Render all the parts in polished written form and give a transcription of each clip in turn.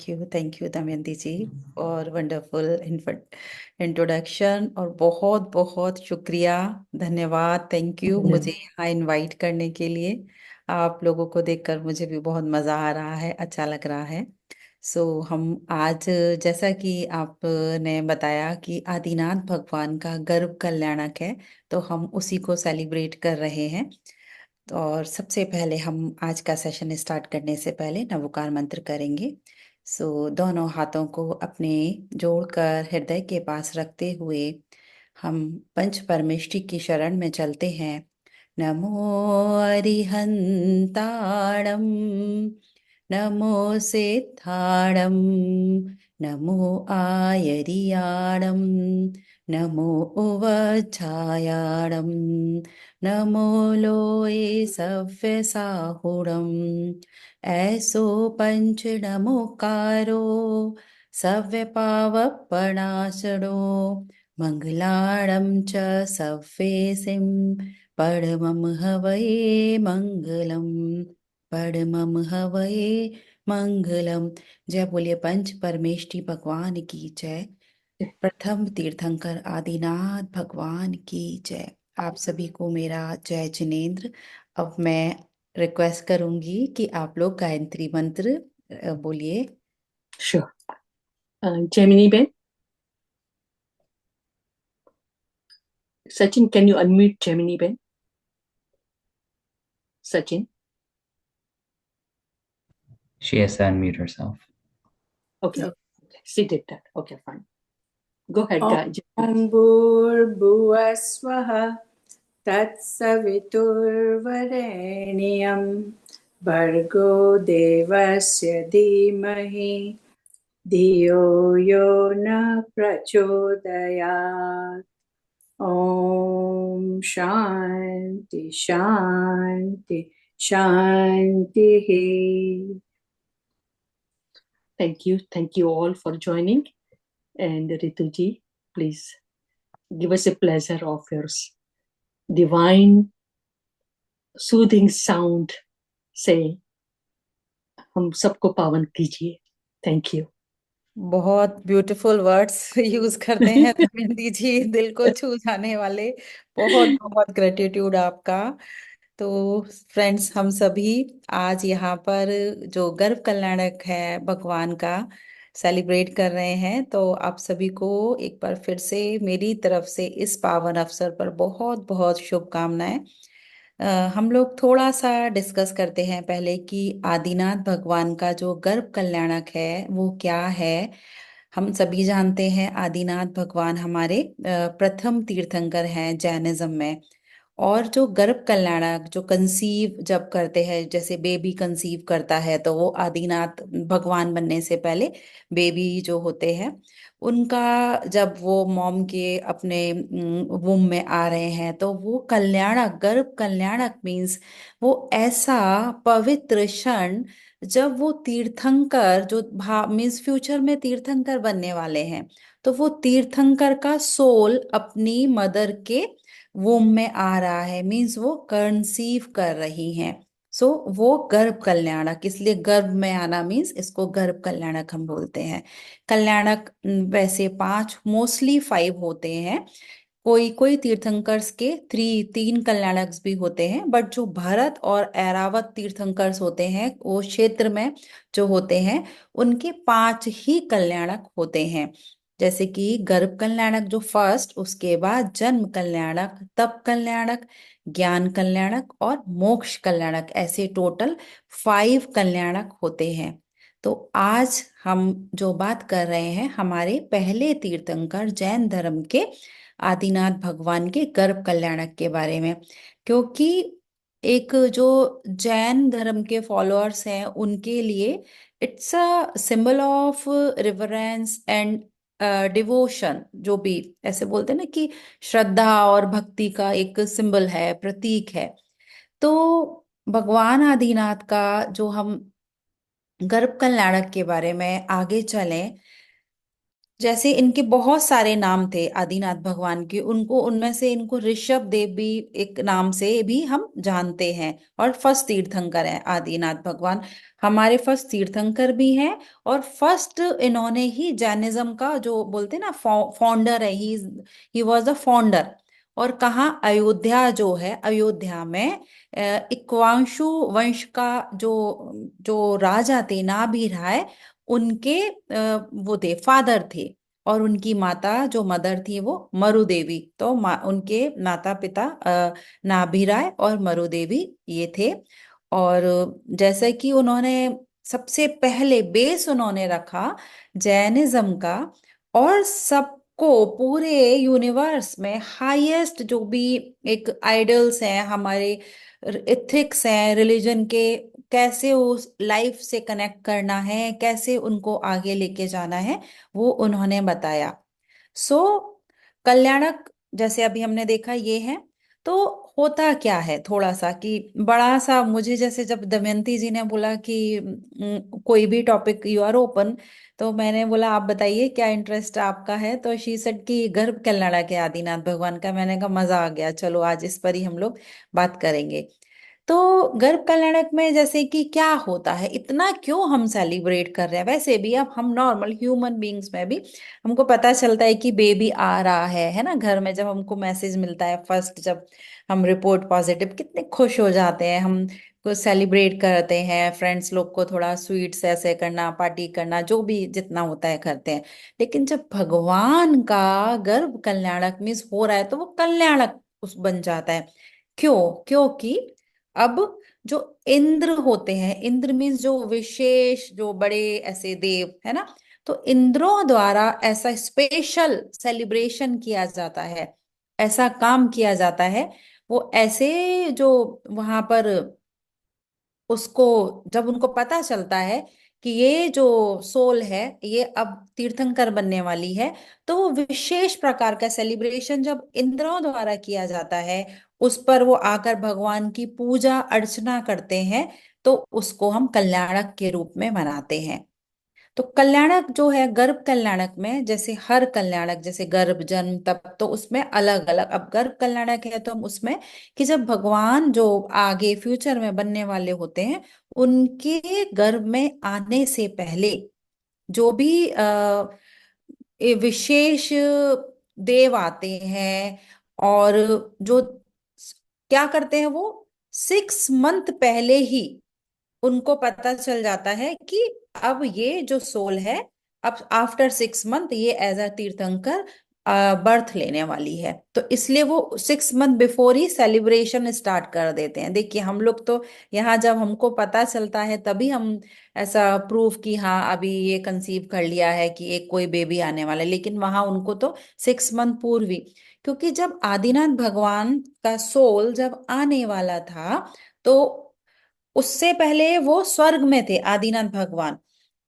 Thank you Damayanti जी और wonderful introduction. और बहुत बहुत शुक्रिया, धन्यवाद, थैंक यू मुझे यहाँ इनवाइट करने के लिए। आप लोगों को देखकर मुझे भी बहुत मज़ा आ रहा है, अच्छा लग रहा है। हम आज, जैसा कि आपने बताया कि आदिनाथ भगवान का गर्भ कल्याणक है, तो हम उसी को सेलिब्रेट कर रहे हैं। और सबसे पहले हम आज का सेशन स्टार्ट करने से पहले नवोकार मंत्र करेंगे। दोनों हाथों को अपने जोड़कर हृदय के पास रखते हुए हम पंच परमेष्टि की शरण में चलते हैं। नमो अरिहंताणम, नमो सिद्धाणम, नमो आयरियाणम, नमो उवज्झायाणम, नमो लोये सव्यसाहुरम्। ऐसो पंच नमोकारो सव्यपावपणासनो मंगलाणं च सव्येसिं परमं हवये मंगलम, परमं हवये मंगलम। जय बोलिए पंच परमेष्टि भगवान की जय। प्रथम तीर्थंकर आदिनाथ भगवान की जय। आप सभी को मेरा जय जिनेन्द्र। अब मैं रिक्वेस्ट करूंगी कि आप लोग गायत्री मंत्र बोलिए। Sure. Gemini Ben, Sachin, can you unmute Gemini Ben? Sachin. She has to unmute herself. Okay. She did that. Okay, fine. Go ahead, guys. ॐ भूर्भुवस्वः तत्सवितुर्वरेण्यं भर्गो देवस्य धीमहि धियो यो न प्रचोदयात्। ॐ शान्ति शान्ति शान्तिः। Thank you. Thank you all for joining. And Rituji, please give us a pleasure of your divine soothing sound से हम सबको पावन कीजिए। Thank you. बहुत ब्यूटीफुल वर्ड्स यूज करते हैं दमयंती जी, दिल को छू जाने वाले। बहुत बहुत ग्रेटिट्यूड आपका। तो फ्रेंड्स, हम सभी आज यहाँ पर जो गर्भ कल्याणक है भगवान का सेलिब्रेट कर रहे हैं। तो आप सभी को एक बार फिर से मेरी तरफ से इस पावन अवसर पर बहुत बहुत शुभकामनाएं। हम लोग थोड़ा सा डिस्कस करते हैं पहले कि आदिनाथ भगवान का जो गर्भ कल्याणक है वो क्या है। हम सभी जानते हैं आदिनाथ भगवान हमारे प्रथम तीर्थंकर हैं जैनिज्म में। और जो गर्भ कल्याणक जो कंसीव जब करते हैं, जैसे बेबी कंसीव करता है, तो वो आदिनाथ भगवान बनने से पहले बेबी जो होते हैं उनका, जब वो मॉम के अपने वुम में आ रहे हैं, तो वो कल्याणक, गर्भ कल्याणक मीन्स वो ऐसा पवित्र क्षण जब वो तीर्थंकर जो भा मीन्स फ्यूचर में तीर्थंकर बनने वाले हैं, तो वो तीर्थंकर का सोल अपनी मदर के वोम में आ रहा है, मीन्स वो कंसीव कर रही हैं। वो गर्भ कल्याणक, इसलिए गर्भ में आना मीन्स इसको गर्भ कल्याणक हम बोलते हैं। कल्याणक वैसे पांच, मोस्टली 5 होते हैं। कोई कोई तीर्थंकर्स के तीन कल्याणक भी होते हैं, बट जो भरत और ऐरावत तीर्थंकर्स होते हैं वो क्षेत्र में जो होते हैं उनके 5 ही कल्याणक होते हैं। जैसे कि गर्भ कल्याणक जो फर्स्ट, उसके बाद जन्म कल्याणक, तप कल्याणक, ज्ञान कल्याणक और मोक्ष कल्याणक, ऐसे टोटल 5 कल्याणक होते हैं। तो आज हम जो बात कर रहे हैं हमारे पहले तीर्थंकर जैन धर्म के आदिनाथ भगवान के गर्भ कल्याणक के बारे में। क्योंकि एक जो जैन धर्म के फॉलोअर्स हैं उनके लिए it's a symbol of reverence and devotion, जो भी ऐसे बोलते हैं ना कि श्रद्धा और भक्ति का एक सिंबल है, प्रतीक है। तो भगवान आदिनाथ का जो हम गर्भ कल्याणक के बारे में आगे चलें, जैसे इनके बहुत सारे नाम थे आदिनाथ भगवान के, उनको उनमें से इनको ऋषभ देव भी एक नाम से भी हम जानते हैं, और फर्स्ट तीर्थंकर हैं आदिनाथ भगवान, हमारे फर्स्ट तीर्थंकर भी हैं। और फर्स्ट इन्होंने ही जैनिज्म का जो बोलते हैं ना फाउंडर है, ही वॉज द फाउंडर। और कहाँ, अयोध्या जो है, अयोध्या में इक्ष्वाकु वंश का जो जो राजा थे नाभि राय, उनके वो थे, फादर थे। और उनकी माता जो मदर थी वो मरु देवी, तो उनके माता पिता नाभिराय और मरु देवी ये थे। और जैसे कि उन्होंने सबसे पहले बेस उन्होंने रखा जैनिज्म का, और सबको पूरे यूनिवर्स में हाईएस्ट जो भी एक आइडल्स हैं हमारे, एथिक्स हैं रिलीजन के, कैसे उस लाइफ से कनेक्ट करना है, कैसे उनको आगे लेके जाना है, वो उन्होंने बताया। सो कल्याणक जैसे अभी हमने देखा ये है। तो होता क्या है थोड़ा सा कि बड़ा सा, मुझे जैसे जब दमयंती जी ने बोला कि कोई भी टॉपिक यू आर ओपन, तो मैंने बोला आप बताइए क्या इंटरेस्ट आपका है, तो शी सेड कि गर्भ कल्याणक है आदिनाथ भगवान का। मैंने कहा मजा आ गया, चलो आज इस पर ही हम लोग बात करेंगे। तो गर्भ कल्याणक में जैसे कि क्या होता है, इतना क्यों हम सेलिब्रेट कर रहे हैं, वैसे भी अब हम नॉर्मल ह्यूमन बीइंग्स में भी हमको पता चलता है कि बेबी आ रहा है ना, घर में जब हमको मैसेज मिलता है फर्स्ट, जब हम रिपोर्ट पॉजिटिव, कितने खुश हो जाते हैं हम, को सेलिब्रेट करते हैं, फ्रेंड्स लोग को थोड़ा स्वीट्स ऐसे करना, पार्टी करना, जो भी जितना होता है करते हैं। लेकिन जब भगवान का गर्भ कल्याणक मीन्स हो रहा है, तो वो कल्याणक उस बन जाता है। क्यों? क्योंकि अब जो इंद्र होते हैं, इंद्र मीन्स जो विशेष जो बड़े ऐसे देव है ना, तो इंद्रों द्वारा ऐसा स्पेशल सेलिब्रेशन किया जाता है, ऐसा काम किया जाता है। वो ऐसे जो वहां पर उसको, जब उनको पता चलता है कि ये जो सोल है ये अब तीर्थंकर बनने वाली है, तो वो विशेष प्रकार का सेलिब्रेशन जब इंद्रों द्वारा किया जाता है, उस पर वो आकर भगवान की पूजा अर्चना करते हैं, तो उसको हम कल्याणक के रूप में मनाते हैं। तो कल्याणक जो है, गर्भ कल्याणक में जैसे हर कल्याणक, जैसे गर्भ जन्म तप, तो उसमें अलग अलग, अब गर्भ कल्याणक है तो हम उसमें कि जब भगवान जो आगे फ्यूचर में बनने वाले होते हैं, उनके गर्भ में आने से पहले जो भी ये विशेष देव आते हैं, और जो क्या करते हैं, वो 6 मंथ पहले ही उनको पता चल जाता है कि अब ये जो सोल है, अब आफ्टर 6 मंथ ये एज अ तीर्थंकर बर्थ लेने वाली है। तो इसलिए वो 6 month before he celebration start कर देते हैं। देखिए हम लोग तो यहाँ जब हमको पता चलता है तभी हम ऐसा प्रूफ कि हाँ अभी ये कंसीव कर लिया है कि एक कोई बेबी आने वाला है, लेकिन वहां उनको तो 6 मंथ पूर्व ही, क्योंकि जब आदिनाथ भगवान का सोल जब आने वाला था, तो उससे पहले वो स्वर्ग में थे आदिनाथ भगवान,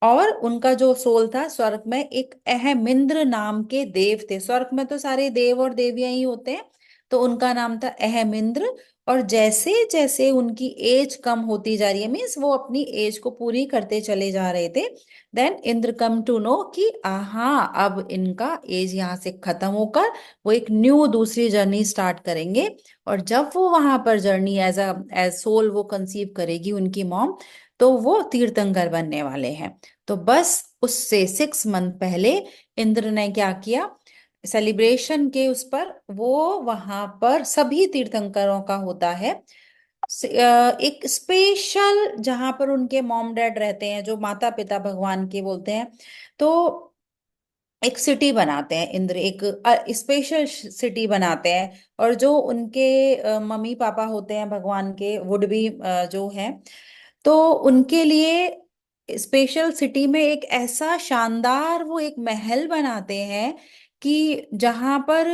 और उनका जो सोल था स्वर्ग में एक अहमिंद्र नाम के देव थे। स्वर्ग में तो सारे देव और देवियां ही होते हैं, तो उनका नाम था अहमिंद्र। और जैसे जैसे उनकी एज कम होती जा रही है, मीन्स वो अपनी एज को पूरी करते चले जा रहे थे, then Indra come to know कि हाँ अब इनका एज यहाँ से खत्म होकर वो एक न्यू दूसरी जर्नी स्टार्ट करेंगे। और जब वो वहां पर जर्नी एज सोल वो कंसीव करेगी उनकी मॉम, तो वो तीर्थंकर बनने वाले हैं। तो बस उससे 6 मंथ पहले इंद्र ने क्या किया, सेलिब्रेशन के उस पर वो वहां पर सभी तीर्थंकरों का होता है एक स्पेशल, जहां पर उनके मॉम डैड रहते हैं, जो माता पिता भगवान के बोलते हैं, तो एक सिटी बनाते हैं इंद्र, एक स्पेशल सिटी बनाते हैं। और जो उनके मम्मी पापा होते हैं भगवान के, वुड बी जो है, तो उनके लिए स्पेशल सिटी में एक ऐसा शानदार वो एक महल बनाते हैं कि जहां पर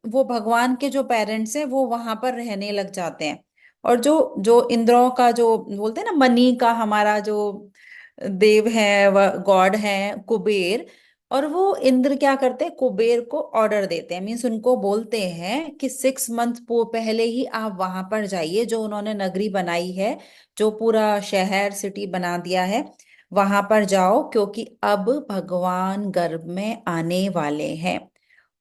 वो भगवान के जो पेरेंट्स हैं वो वहां पर रहने लग जाते हैं। और जो जो इंद्रों का जो बोलते हैं ना, मनी का हमारा जो देव है, वह गॉड है कुबेर, और वो इंद्र क्या करते हैं, कुबेर को ऑर्डर देते हैं, मीन्स उनको बोलते हैं कि 6 मंथ पहले ही आप वहां पर जाइए, जो उन्होंने नगरी बनाई है, जो पूरा शहर सिटी बना दिया है, वहां पर जाओ क्योंकि अब भगवान गर्भ में आने वाले हैं।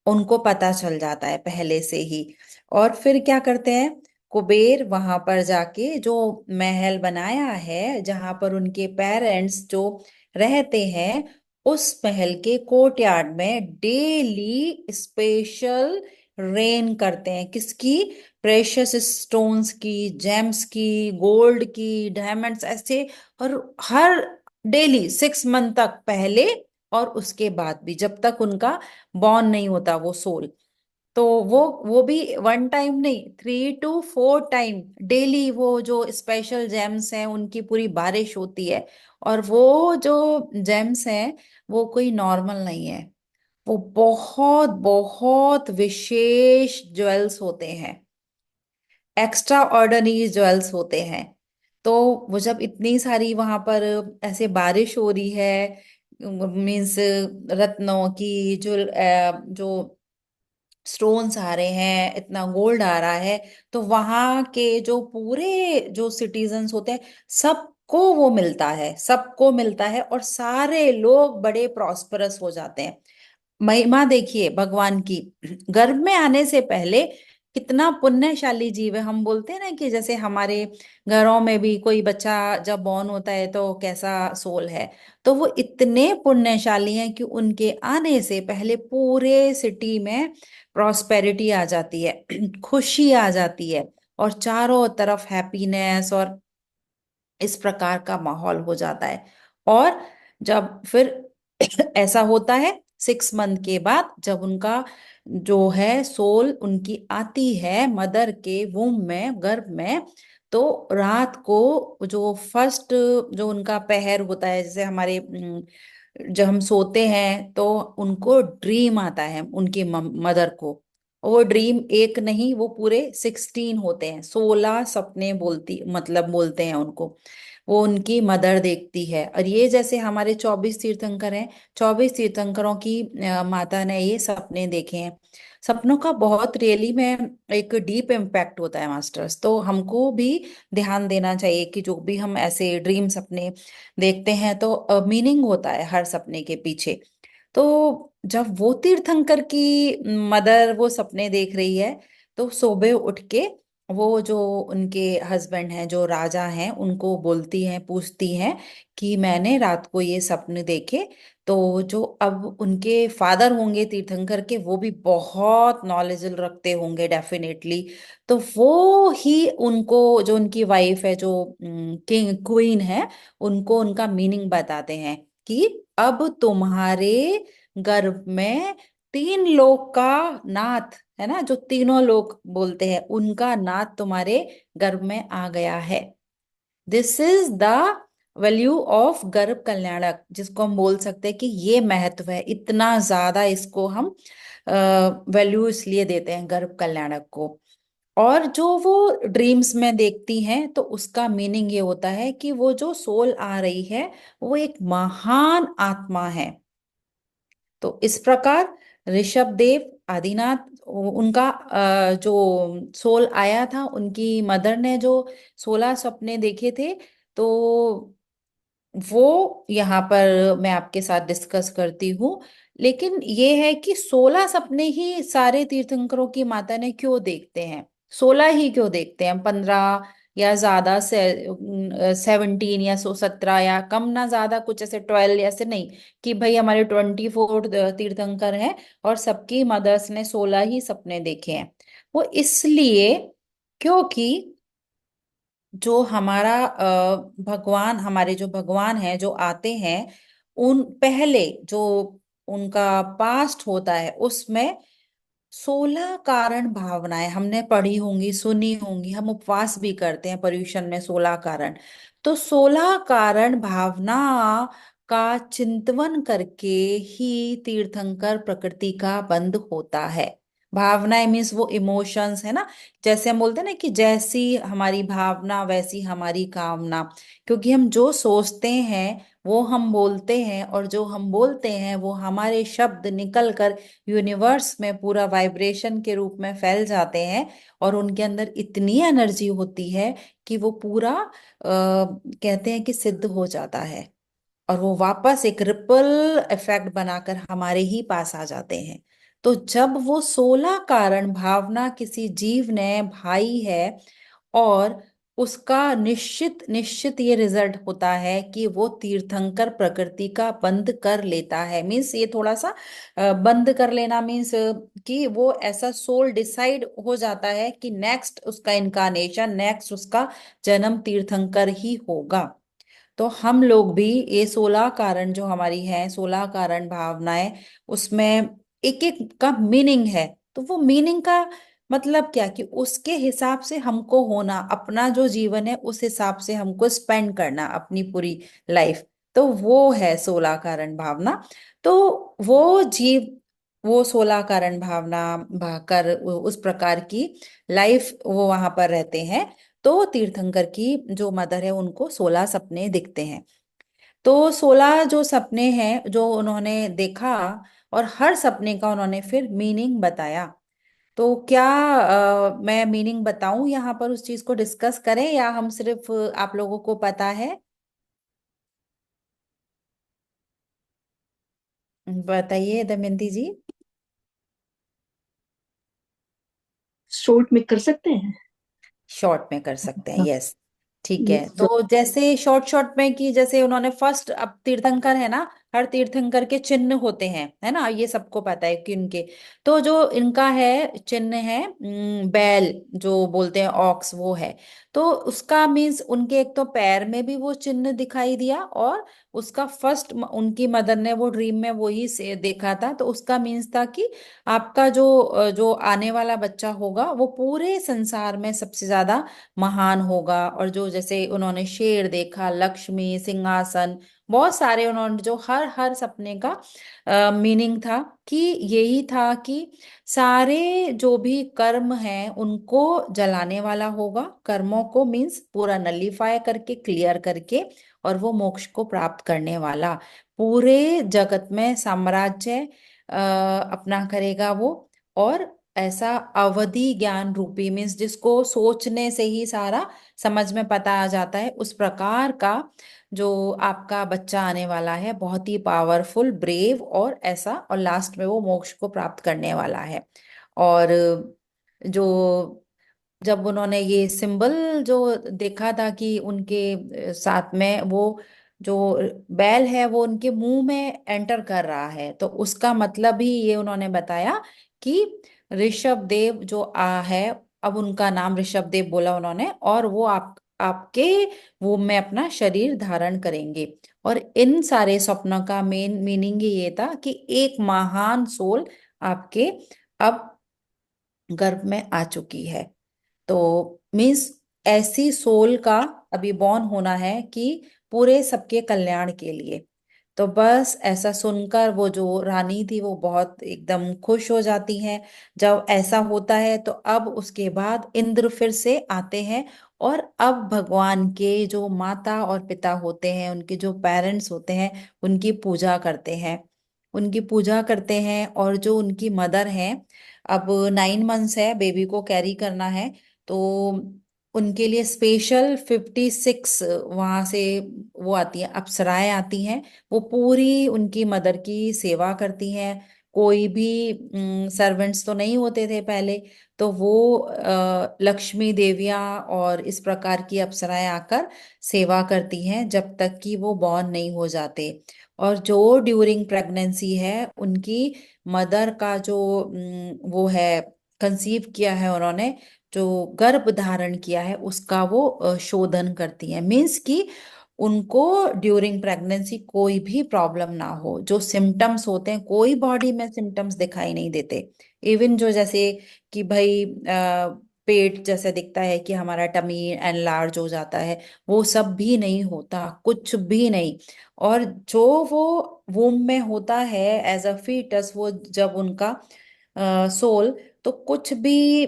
उनको पता चल जाता है पहले से ही। और फिर क्या करते हैं, कुबेर वहां पर जाके जो महल बनाया है जहां पर उनके पेरेंट्स जो रहते हैं, उस महल के कोर्टयार्ड में डेली स्पेशल रेन करते हैं। किसकी? प्रेशियस स्टोन्स की, जेम्स की, गोल्ड की, डायमंड्स, ऐसे। और हर डेली 6 मंथ तक, पहले और उसके बाद भी, जब तक उनका बॉर्न नहीं होता वो सोल। तो वो भी 1 टाइम नहीं, 3 to 4 टाइम डेली वो जो स्पेशल जेम्स हैं उनकी पूरी बारिश होती है। और वो जो जेम्स हैं वो कोई नॉर्मल नहीं है, वो बहुत बहुत विशेष ज्वेल्स होते हैं, एक्स्ट्रा ऑर्डिनरी ज्वेल्स होते हैं। तो वो जब इतनी सारी वहां पर ऐसे बारिश हो रही है, मीन्स रत्नों की, जो स्टोन्स आ रहे हैं, इतना गोल्ड आ रहा है, तो वहां के जो पूरे जो सिटीजन्स होते हैं, सबको वो मिलता है, सबको मिलता है, और सारे लोग बड़े प्रॉस्परस हो जाते हैं। महिमा देखिए भगवान की। गर्भ में आने से पहले कितना पुण्यशाली जीव है। हम बोलते हैं ना कि जैसे हमारे घरों में भी कोई बच्चा जब बॉर्न होता है तो कैसा सोल है, तो वो इतने पुण्यशाली हैं कि उनके आने से पहले पूरे सिटी में प्रॉस्पेरिटी आ जाती है, खुशी आ जाती है, और चारों तरफ हैप्पीनेस और इस प्रकार का माहौल हो जाता है। और जब फिर ऐसा होता है 6 मंथ के बाद, जब उनका जो है सोल उनकी आती है मदर के वूम में, गर्भ में, तो रात को जो फर्स्ट जो उनका पहर होता है, जैसे हमारे जब हम सोते हैं तो उनको ड्रीम आता है उनकी मदर को। वो ड्रीम एक नहीं, वो पूरे 16 होते हैं, 16 सपने बोलती मतलब बोलते हैं उनको। वो उनकी मदर देखती है। और ये जैसे हमारे 24 तीर्थंकर हैं, 24 तीर्थंकरों की माता ने ये सपने देखे हैं। सपनों का बहुत रियली में एक डीप इम्पैक्ट होता है मास्टर्स। तो हमको भी ध्यान देना चाहिए कि जो भी हम ऐसे ड्रीम सपने देखते हैं तो मीनिंग होता है हर सपने के पीछे। तो जब वो तीर्थंकर की मदर वो सपने देख रही है, तो सुबह उठ के वो जो उनके हस्बैंड हैं जो राजा हैं उनको बोलती हैं, पूछती हैं कि मैंने रात को ये सपने देखे। तो जो अब उनके फादर होंगे तीर्थंकर के, वो भी बहुत नॉलेज रखते होंगे डेफिनेटली। तो वो ही उनको, जो उनकी वाइफ है जो किंग क्वीन है, उनको उनका मीनिंग बताते हैं कि अब तुम्हारे गर्भ में 3 लोक का नाथ है ना, जो तीनों लोग बोलते हैं उनका नाथ तुम्हारे गर्भ में आ गया है। This is the value of गर्भ कल्याणक, जिसको हम बोल सकते हैं कि ये महत्व है, इतना ज्यादा इसको हम वैल्यू इसलिए देते हैं गर्भ कल्याणक को। और जो वो ड्रीम्स में देखती हैं तो उसका मीनिंग ये होता है कि वो जो सोल आ रही है वो एक महान आत्मा है। तो इस प्रकार ऋषभ देव आदिनाथ, उनका जो सोल आया था, उनकी मदर ने जो 16 सपने देखे थे, तो वो यहाँ पर मैं आपके साथ डिस्कस करती हूँ। लेकिन ये है कि 16 सपने ही सारे तीर्थंकरों की माता ने क्यों देखते हैं, 16 ही क्यों देखते हैं, 15 या ज्यादा से 17 या 17 या कम ना ज्यादा, कुछ ऐसे 12 ऐसे नहीं कि भाई हमारे 24 तीर्थंकर हैं और सबकी मदर्स ने 16 ही सपने देखे हैं। वो इसलिए क्योंकि जो हमारा भगवान, हमारे जो भगवान हैं जो आते हैं, उन पहले जो उनका पास्ट होता है उसमें 16 कारण भावनाएं हमने पढ़ी होंगी, सुनी होंगी। हम उपवास भी करते हैं पर्यूषण में 16 कारण। तो 16 कारण भावना का चिंतवन करके ही तीर्थंकर प्रकृति का बंध होता है। भावनाएं मीन्स वो इमोशंस है ना, जैसे हम बोलते हैं ना कि जैसी हमारी भावना वैसी हमारी कामना। क्योंकि हम जो सोचते हैं वो हम बोलते हैं, और जो हम बोलते हैं वो हमारे शब्द निकल कर यूनिवर्स में पूरा वाइब्रेशन के रूप में फैल जाते हैं। और उनके अंदर इतनी एनर्जी होती है कि वो पूरा कहते हैं कि सिद्ध हो जाता है। और वो वापस एक रिपल इफेक्ट बनाकर हमारे ही पास आ जाते हैं। तो जब वो 16 कारण भावना किसी जीव ने भाई है, और उसका निश्चित निश्चित ये रिजल्ट होता है कि वो तीर्थंकर प्रकृति का बंद कर लेता है। मीन्स ये थोड़ा सा बंद कर लेना मीन्स कि वो ऐसा सोल डिसाइड हो जाता है कि नेक्स्ट उसका इनकारनेशन, नेक्स्ट उसका जन्म तीर्थंकर ही होगा। तो हम लोग भी ये 16 कारण जो हमारी हैं, 16 कारण भावनाएं, उसमें एक एक का मीनिंग है। तो वो मीनिंग का मतलब क्या कि उसके हिसाब से हमको होना, अपना जो जीवन है उस हिसाब से हमको स्पेंड करना अपनी पूरी लाइफ। तो वो है 16 कारण भावना। तो वो जीव वो 16 कारण भावना कर उस प्रकार की लाइफ वो वहां पर रहते हैं। तो तीर्थंकर की जो मदर है उनको 16 सपने दिखते हैं। तो 16 जो सपने हैं जो उन्होंने देखा, और हर सपने का उन्होंने फिर मीनिंग बताया। तो क्या मैं मीनिंग बताऊं यहाँ पर, उस चीज को डिस्कस करें, या हम सिर्फ आप लोगों को पता है? बताइए दमयंती जी। शॉर्ट में कर सकते हैं। शॉर्ट में कर सकते हैं, यस। ठीक ये है, जो तो जैसे शॉर्ट शॉर्ट में कि जैसे उन्होंने फर्स्ट, अब तीर्थंकर है ना, हर तीर्थंकर के चिन्ह होते हैं, है ना, ये सबको पता है कि उनके, तो जो इनका है चिन्ह है बैल, जो बोलते हैं ऑक्स, वो है। तो उसका मीन्स उनके एक तो पैर में भी वो चिन्ह दिखाई दिया, और उसका फर्स्ट उनकी मदर ने वो ड्रीम में वही से देखा था। तो उसका मीन्स था कि आपका जो आने वाला बच्चा होगा वो पूरे संसार में सबसे ज्यादा महान होगा। और जो जैसे उन्होंने शेर देखा, लक्ष्मी, सिंहासन, बहुत सारे उन्होंने जो हर हर सपने का मीनिंग था कि यही था कि सारे जो भी कर्म हैं उनको जलाने वाला होगा, कर्मों को मीन्स पूरा नलीफाई करके, क्लियर करके, और वो मोक्ष को प्राप्त करने वाला पूरे जगत में साम्राज्य अपना करेगा वो। और ऐसा अवधि ज्ञान रूपी मीन्स जिसको सोचने से ही सारा समझ में पता आ जाता है, उस प्रकार का जो आपका बच्चा आने वाला है, बहुत ही पावरफुल, ब्रेव और ऐसा, और लास्ट में वो मोक्ष को प्राप्त करने वाला है। और जो जब उन्होंने ये सिंबल जो देखा था कि उनके साथ में वो जो बैल है वो उनके मुंह में एंटर कर रहा है, तो उसका मतलब ही ये उन्होंने बताया कि ऋषभ देव जो है, अब उनका नाम ऋषभ देव बोला उन्होंने, और वो आपके वो में अपना शरीर धारण करेंगे। और इन सारे स्वप्नों का मेन मीनिंग ये था कि एक महान सोल आपके अब गर्भ में आ चुकी है। तो मीन्स ऐसी सोल का अभी बॉर्न होना है कि पूरे सबके कल्याण के लिए। तो बस ऐसा सुनकर वो जो रानी थी वो बहुत एकदम खुश हो जाती हैं। जब ऐसा होता है तो अब उसके बाद इंद्र फिर से आते हैं, और अब भगवान के जो माता और पिता होते हैं, उनके जो पेरेंट्स होते हैं, उनकी पूजा करते हैं, उनकी पूजा करते हैं। और जो उनकी मदर हैं, अब 9 मंथ्स है, बेबी को कैरी करना है, तो उनके लिए स्पेशल 56 वहां से वो आती है, अप्सराएं आती हैं। वो पूरी उनकी मदर की सेवा करती हैं। कोई भी सर्वेंट्स तो नहीं होते थे पहले, तो वो लक्ष्मी देवियां और इस प्रकार की अप्सराएं आकर सेवा करती हैं जब तक कि वो बॉर्न नहीं हो जाते। और जो ड्यूरिंग प्रेगनेंसी है, उनकी मदर का जो वो है, कंसीव किया है उन्होंने, जो गर्भ धारण किया है, उसका वो शोधन करती है। मीन्स कि उनको ड्यूरिंग प्रेगनेंसी कोई भी प्रॉब्लम ना हो। जो सिम्टम्स होते हैं, कोई बॉडी में सिम्टम्स दिखाई नहीं देते। इवन जो जैसे कि भाई पेट जैसे दिखता है कि हमारा टमी एनलार्ज हो जाता है, वो सब भी नहीं होता, कुछ भी नहीं। और जो वो वूम में होता है एज अ फीटस, वो जब उनका सोल, तो कुछ भी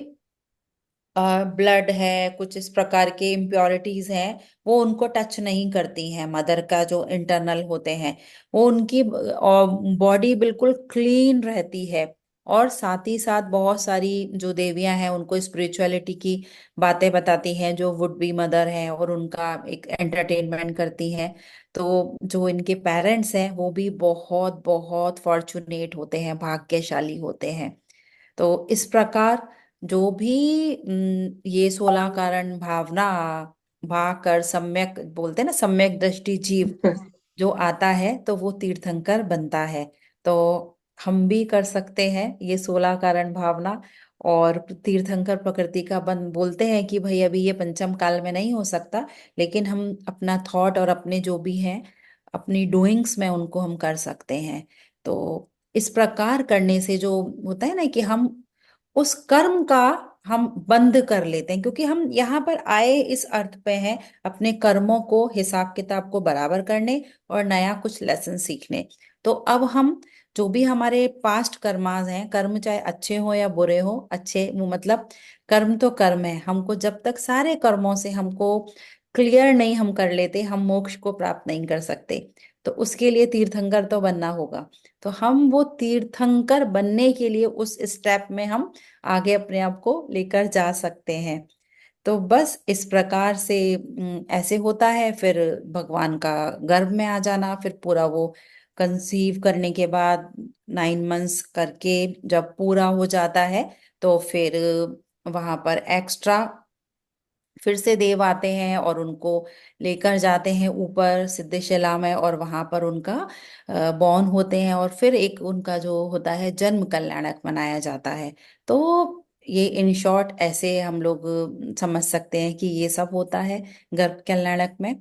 ब्लड है, कुछ इस प्रकार के इम्प्योरिटीज हैं, वो उनको टच नहीं करती हैं। मदर का जो इंटरनल होते हैं, वो उनकी बॉडी बिल्कुल क्लीन रहती है। और साथ ही साथ बहुत सारी जो देवियां हैं उनको स्पिरिचुअलिटी की बातें बताती हैं, जो वुड बी मदर हैं और उनका एक एंटरटेनमेंट करती हैं। तो जो इनके पेरेंट्स हैं वो भी बहुत बहुत फॉर्चुनेट होते हैं, भाग्यशाली होते हैं। तो इस प्रकार जो भी ये 16 कारण भावना भाग कर सम्यक बोलते हैं ना, सम्यक दृष्टि जीव जो आता है तो वो तीर्थंकर बनता है। तो हम भी कर सकते हैं ये 16 कारण भावना। और तीर्थंकर प्रकृति का बन बोलते हैं कि भाई अभी ये पंचम काल में नहीं हो सकता, लेकिन हम अपना थॉट और अपने जो भी हैं अपनी डूइंग्स में उनको हम कर सकते हैं। तो इस प्रकार करने से जो होता है ना कि हम उस कर्म का हम बंद कर लेते हैं, क्योंकि हम यहाँ पर आए इस अर्थ पे हैं अपने कर्मों को हिसाब किताब को बराबर करने और नया कुछ लेसन सीखने। तो अब हम जो भी हमारे पास्ट कर्मास हैं, कर्म चाहे अच्छे हो या बुरे हो, अच्छे वो मतलब कर्म तो कर्म है, हमको जब तक सारे कर्मों से हमको क्लियर नहीं हम कर लेते हम मोक्ष को प्राप्त नहीं कर सकते। तो उसके लिए तीर्थंकर तो बनना होगा। तो हम वो तीर्थंकर बनने के लिए उस स्टेप में हम आगे अपने आप को लेकर जा सकते हैं। तो बस इस प्रकार से ऐसे होता है। फिर भगवान का गर्भ में आ जाना, फिर पूरा वो कंसीव करने के बाद 9 मंथ्स करके जब पूरा हो जाता है तो फिर वहां पर एक्स्ट्रा फिर से देव आते हैं और उनको लेकर जाते हैं ऊपर सिद्धेश्वला में, और वहां पर उनका बॉर्न होते हैं और फिर एक उनका जो होता है जन्म कल्याणक मनाया जाता है। तो ये इन शॉर्ट ऐसे हम लोग समझ सकते हैं कि ये सब होता है गर्भ कल्याणक में।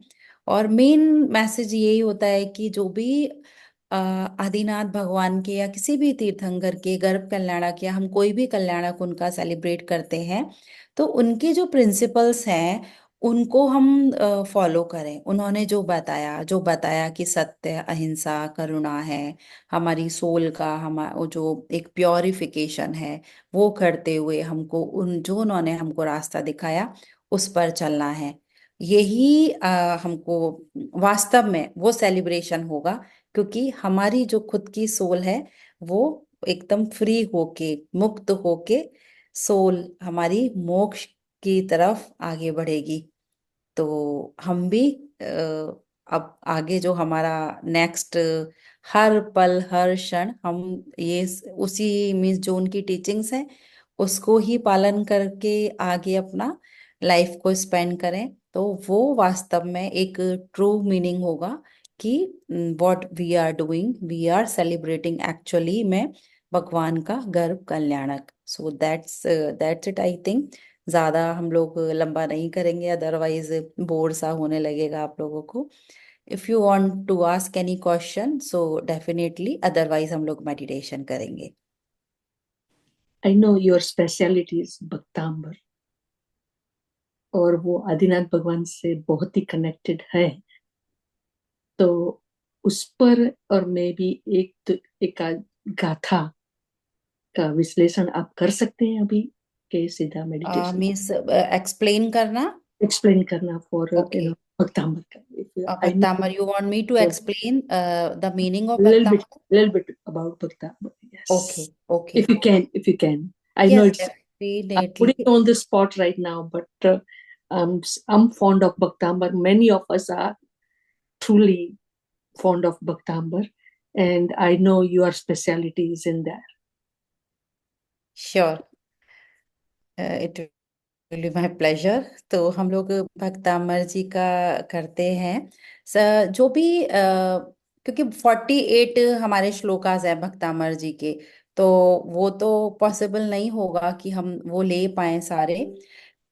और मेन मैसेज यही होता है कि जो भी आदिनाथ भगवान के या किसी भी तीर्थंकर के गर्भ कल्याणक या हम कोई भी कल्याणक उनका सेलिब्रेट करते हैं, तो उनके जो प्रिंसिपल्स हैं उनको हम फॉलो करें। उन्होंने जो बताया कि सत्य, अहिंसा, करुणा है हमारी सोल का, हमारा जो एक प्योरिफिकेशन है, वो करते हुए हमको उन जो उन्होंने हमको रास्ता दिखाया उस पर चलना है। यही हमको वास्तव में वो सेलिब्रेशन होगा, क्योंकि हमारी जो खुद की सोल है वो एकदम फ्री होके, मुक्त होके सोल हमारी मोक्ष की तरफ आगे बढ़ेगी। तो हम भी अब आगे जो हमारा नेक्स्ट हर पल हर क्षण हम ये उसी मीन्स जो उनकी टीचिंग्स हैं उसको ही पालन करके आगे अपना लाइफ को स्पेंड करें, तो वो वास्तव में एक ट्रू मीनिंग होगा कि what we are doing, we are celebrating actually में भगवान का गर्भ कल्याणक। So that's it I think. ज्यादा हम लोग लंबा नहीं करेंगे, अदरवाइज बोर सा होने लगेगा आप लोगों को। If you want to ask any question so definitely, otherwise हम लोग मेडिटेशन करेंगे। I know your specialty is भक्तांबर, और वो आदिनाथ भगवान से बहुत ही कनेक्टेड है। तो उस पर और मैं भी एक गाथा का विश्लेषण आप कर सकते हैं अभी के सीधा मेडिटेशन मीन्स एक्सप्लेन करना। एक्सप्लेन करना फॉर ओके। भक्तांबर का। I know Bhaktamar, you want me to explain the meaning of little bit Bhaktamar? little bit about Bhakta. Okay Yes. Okay. If you can. I know yes it's I'm definitely. putting you on the spot right now, but I'm fond of Bhaktambar. Many of us are truly fond of Bhaktambar, and I know your specialty is in that. Sure, it will be my pleasure. तो हम लोग भक्तामर जी का करते हैं। जो भी क्योंकि 48 हमारे श्लोकास है भक्तामर जी के, तो वो तो पॉसिबल नहीं होगा कि हम वो ले पाए सारे।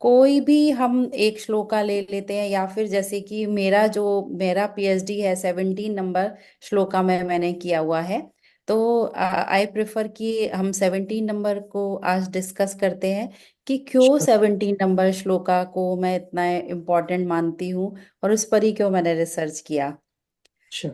कोई भी हम एक श्लोका ले लेते हैं, या फिर जैसे कि मेरा पीएचडी है 17 नंबर श्लोका में मैंने किया हुआ है। तो आई प्रेफर कि हम 17 नंबर को आज डिस्कस करते हैं कि क्यों Sure, 17 नंबर श्लोका को मैं इतना इम्पोर्टेंट मानती हूँ और उस पर ही क्यों मैंने रिसर्च किया। sure.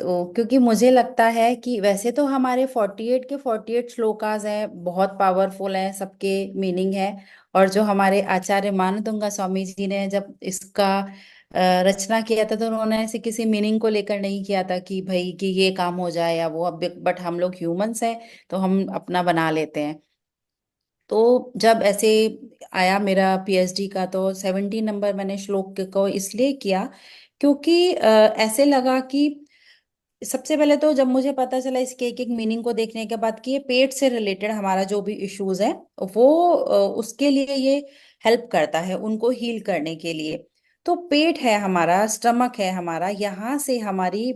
तो क्योंकि मुझे लगता है कि वैसे तो हमारे 48 के 48 श्लोकास हैं, बहुत पावरफुल हैं, सबके मीनिंग है। और जो हमारे आचार्य मानदुंगा स्वामी जी ने जब इसका रचना किया था तो उन्होंने ऐसे किसी मीनिंग को लेकर नहीं किया था कि भाई कि ये काम हो जाए या वो, अब बट हम लोग ह्यूमंस हैं तो हम अपना बना लेते हैं। तो जब ऐसे आया मेरा पीएचडी का, तो 17 नंबर मैंने श्लोक को इसलिए किया क्योंकि ऐसे लगा कि सबसे पहले तो जब मुझे पता चला इसके एक एक मीनिंग को देखने के बाद कि ये पेट से रिलेटेड हमारा जो भी इश्यूज है वो उसके लिए ये हेल्प करता है उनको हील करने के लिए। तो पेट है हमारा, स्टमक है हमारा, यहाँ से हमारी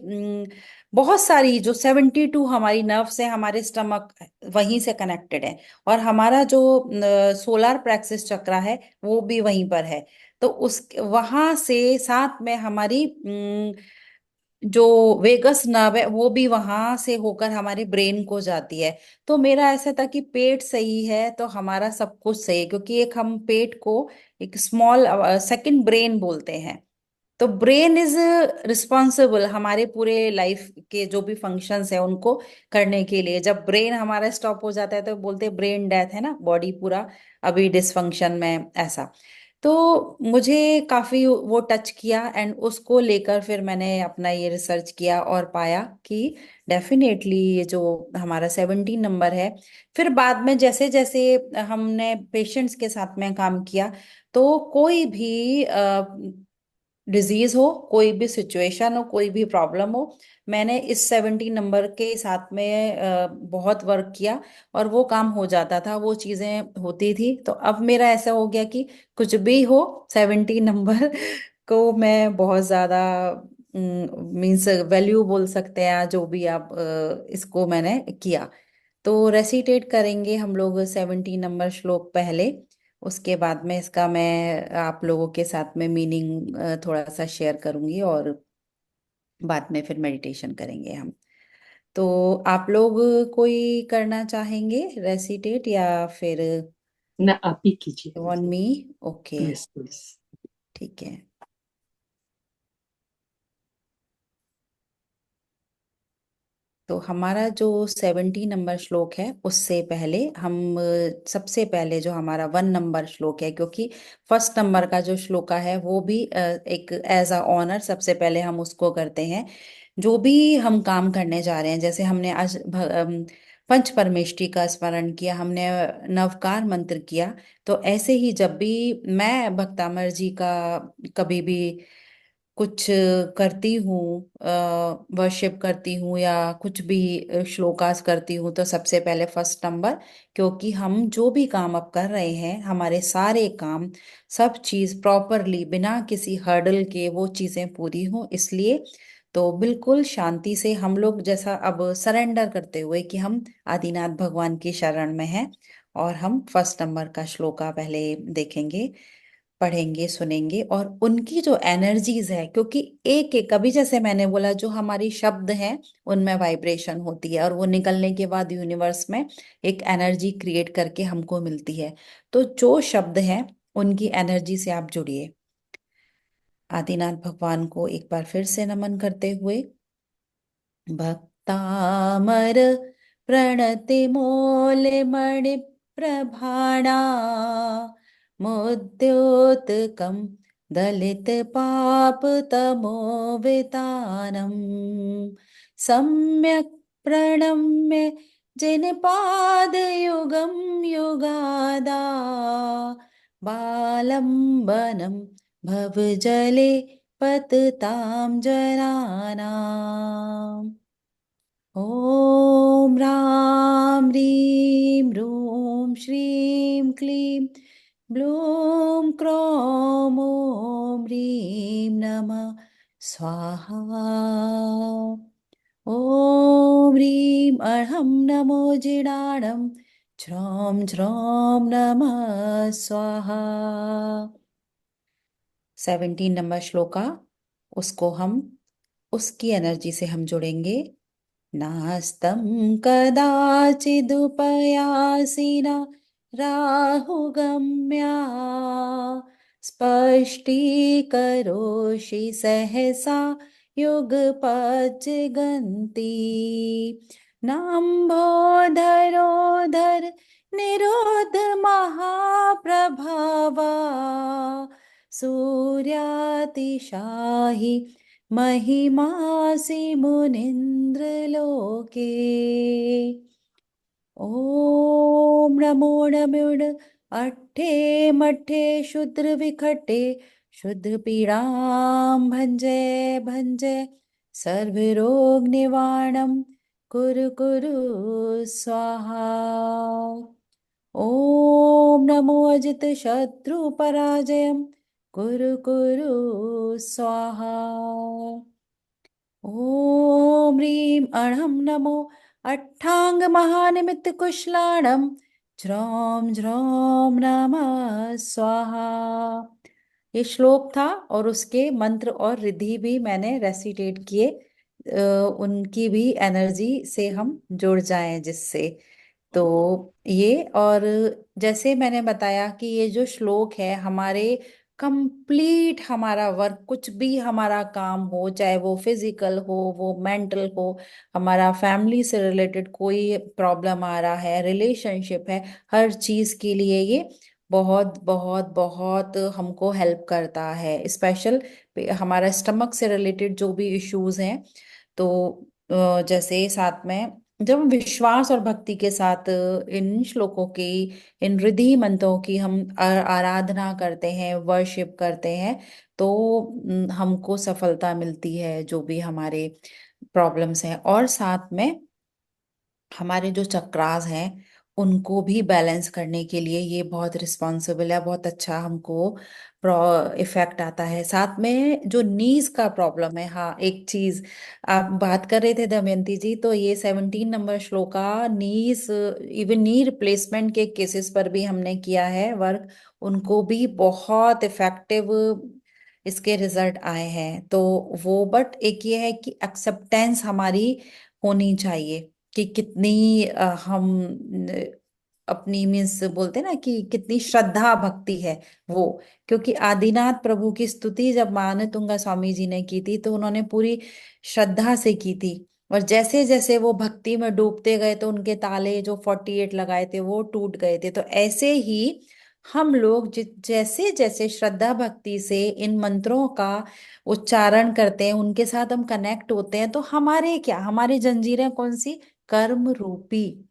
बहुत सारी जो 72 हमारी नर्व्स है हमारे स्टमक वहीं से कनेक्टेड है। और हमारा जो सोलार प्लेक्सस चक्रा है वो भी वहीं पर है। तो उस वहां से साथ में हमारी जो वेगस नर्व है वो भी वहां से होकर हमारे ब्रेन को जाती है। तो मेरा ऐसा था कि पेट सही है तो हमारा सब कुछ सही है, क्योंकि एक हम पेट को एक स्मॉल सेकंड ब्रेन बोलते हैं। तो ब्रेन इज रिस्पॉन्सिबल हमारे पूरे लाइफ के जो भी फंक्शंस है उनको करने के लिए। जब ब्रेन हमारा स्टॉप हो जाता है तो बोलते हैं ब्रेन डेथ, है ना, बॉडी पूरा अभी डिसफंक्शन में ऐसा। तो मुझे काफी वो टच किया एंड उसको लेकर फिर मैंने अपना ये रिसर्च किया और पाया कि डेफिनेटली ये जो हमारा 17 नंबर है। फिर बाद में जैसे जैसे हमने पेशेंट्स के साथ में काम किया तो कोई भी डिजीज हो, कोई भी सिचुएशन हो, कोई भी प्रॉब्लम हो, मैंने इस 17 नंबर के साथ में बहुत वर्क किया और वो काम हो जाता था, वो चीजें होती थी। तो अब मेरा ऐसा हो गया कि कुछ भी हो 17 नंबर को मैं बहुत ज्यादा मीन्स वैल्यू बोल सकते हैं, या जो भी आप इसको मैंने किया। तो रेसिटेट करेंगे हम लोग 17 नंबर श्लोक पहले, उसके बाद में इसका मैं आप लोगों के साथ में मीनिंग थोड़ा सा शेयर करूंगी और बाद में फिर मेडिटेशन करेंगे हम। तो आप लोग कोई करना चाहेंगे रेसिटेट या फिर ना, आप ही कीजिए। One me? Okay, yes please. ठीक है। तो हमारा जो 17 नंबर श्लोक है उससे पहले हम सबसे पहले जो हमारा 1 नंबर श्लोक है, क्योंकि फर्स्ट नंबर का जो श्लोक है वो भी एक एज अ ऑनर सबसे पहले हम उसको करते हैं। जो भी हम काम करने जा रहे हैं, जैसे हमने आज पंच परमेष्टि का स्मरण किया, हमने नवकार मंत्र किया, तो ऐसे ही जब भी मैं भक्तामर जी का कभी भी कुछ करती हूँ, वर्शिप करती हूँ या कुछ भी श्लोकास करती हूँ, तो सबसे पहले फर्स्ट नंबर, क्योंकि हम जो भी काम अब कर रहे हैं हमारे सारे काम सब चीज प्रॉपरली बिना किसी हर्डल के वो चीजें पूरी हों, इसलिए तो बिल्कुल शांति से हम लोग जैसा अब सरेंडर करते हुए कि हम आदिनाथ भगवान की शरण में हैं, और हम फर्स्ट नंबर का श्लोका पहले देखेंगे, पढ़ेंगे, सुनेंगे, और उनकी जो एनर्जीज है, क्योंकि एक एक कभी जैसे मैंने बोला जो हमारी शब्द हैं उनमें वाइब्रेशन होती है और वो निकलने के बाद यूनिवर्स में एक एनर्जी क्रिएट करके हमको मिलती है। तो जो शब्द हैं उनकी एनर्जी से आप जुड़िए। आदिनाथ भगवान को एक बार फिर से नमन करते हुए, भक्तामर प्रणतिमौलिमणि प्रभाणा मुद्योतकं दलितपापतमोवितानम् सम्यक् प्रणम्य जिनपादयुगं युगादा बालम्बनं भवजले पततां जनानाम्। ॐ रां ह्रीं ह्रूं श्रीं क्लीं ब्लूं क्रों ॐ ह्रीं नमः स्वाहा। ॐ ह्रीं अर्हं नमो जिडाणं छ्रौं छ्रौं नमः स्वाहा। 17 नंबर श्लोका, उसको हम उसकी एनर्जी से हम जुड़ेंगे। नास्तं कदाचिदुपयासिना राहुगम्या स्पष्टीकरोषि सहसा युगपज्जगन्ति नाम्भोधरोधर निरोध महाप्रभावा सूर्यातिशाहि महिमासि मुनीन्द्रलोके। ॐ नमो नमोड अट्ठे मट्ठे शूद्र विखट्टे शूद्र पीड़ां भंजे भंजे सर्वरोग निवारणं कुरु कुरु स्वाहा। ॐ नमो अजित शत्रु पराजयं कुरु कुरु स्वाहा। ॐ ह्रीं अणं नमो अट्ठांग महानिमित्त कुशलाणं ज्रौं ज्रौं नमः स्वाहा। ये श्लोक था और उसके मंत्र और रिद्धि भी मैंने रेसिटेट किए। उनकी भी एनर्जी से हम जुड़ जाएं जिससे। तो ये, और जैसे मैंने बताया कि ये जो श्लोक है हमारे कंप्लीट, हमारा वर्क, कुछ भी हमारा काम हो, चाहे वो फिजिकल हो, वो मेंटल हो, हमारा फैमिली से रिलेटेड कोई प्रॉब्लम आ रहा है, रिलेशनशिप है, हर चीज के लिए ये बहुत बहुत बहुत हमको हेल्प करता है। स्पेशल हमारा स्टमक से रिलेटेड जो भी इश्यूज हैं, तो जैसे साथ में जब हम विश्वास और भक्ति के साथ इन श्लोकों की, इन रिद्धि मंत्रों की हम आराधना करते हैं, वर्शिप करते हैं, तो हमको सफलता मिलती है जो भी हमारे प्रॉब्लम्स हैं। और साथ में हमारे जो चक्रास हैं उनको भी बैलेंस करने के लिए ये बहुत रिस्पॉन्सिबल है, बहुत अच्छा हमको इफेक्ट आता है। साथ में जो नीज का प्रॉब्लम है, हाँ एक चीज आप बात कर रहे थे दमयंती जी, तो ये 17 नंबर श्लोका नीज, इवन नी रिप्लेसमेंट के केसेस पर भी हमने किया है वर्क, उनको भी बहुत इफेक्टिव इसके रिजल्ट आए हैं। तो वो, बट एक ये है कि एक्सेप्टेंस हमारी होनी चाहिए कि कितनी हम अपनी मीन्स बोलते हैं ना कि कितनी श्रद्धा भक्ति है वो। क्योंकि आदिनाथ प्रभु की स्तुति जब मानतुंगा स्वामी जी ने की थी तो उन्होंने पूरी श्रद्धा से की थी, और जैसे जैसे वो भक्ति में डूबते गए तो उनके ताले जो 48 लगाए थे वो टूट गए थे। तो ऐसे ही हम लोग जैसे जैसे श्रद्धा भक्ति से इन मंत्रों का उच्चारण करते हैं, उनके साथ हम कनेक्ट होते हैं, तो हमारे क्या, हमारी जंजीरें कौन सी, कर्म रूपी,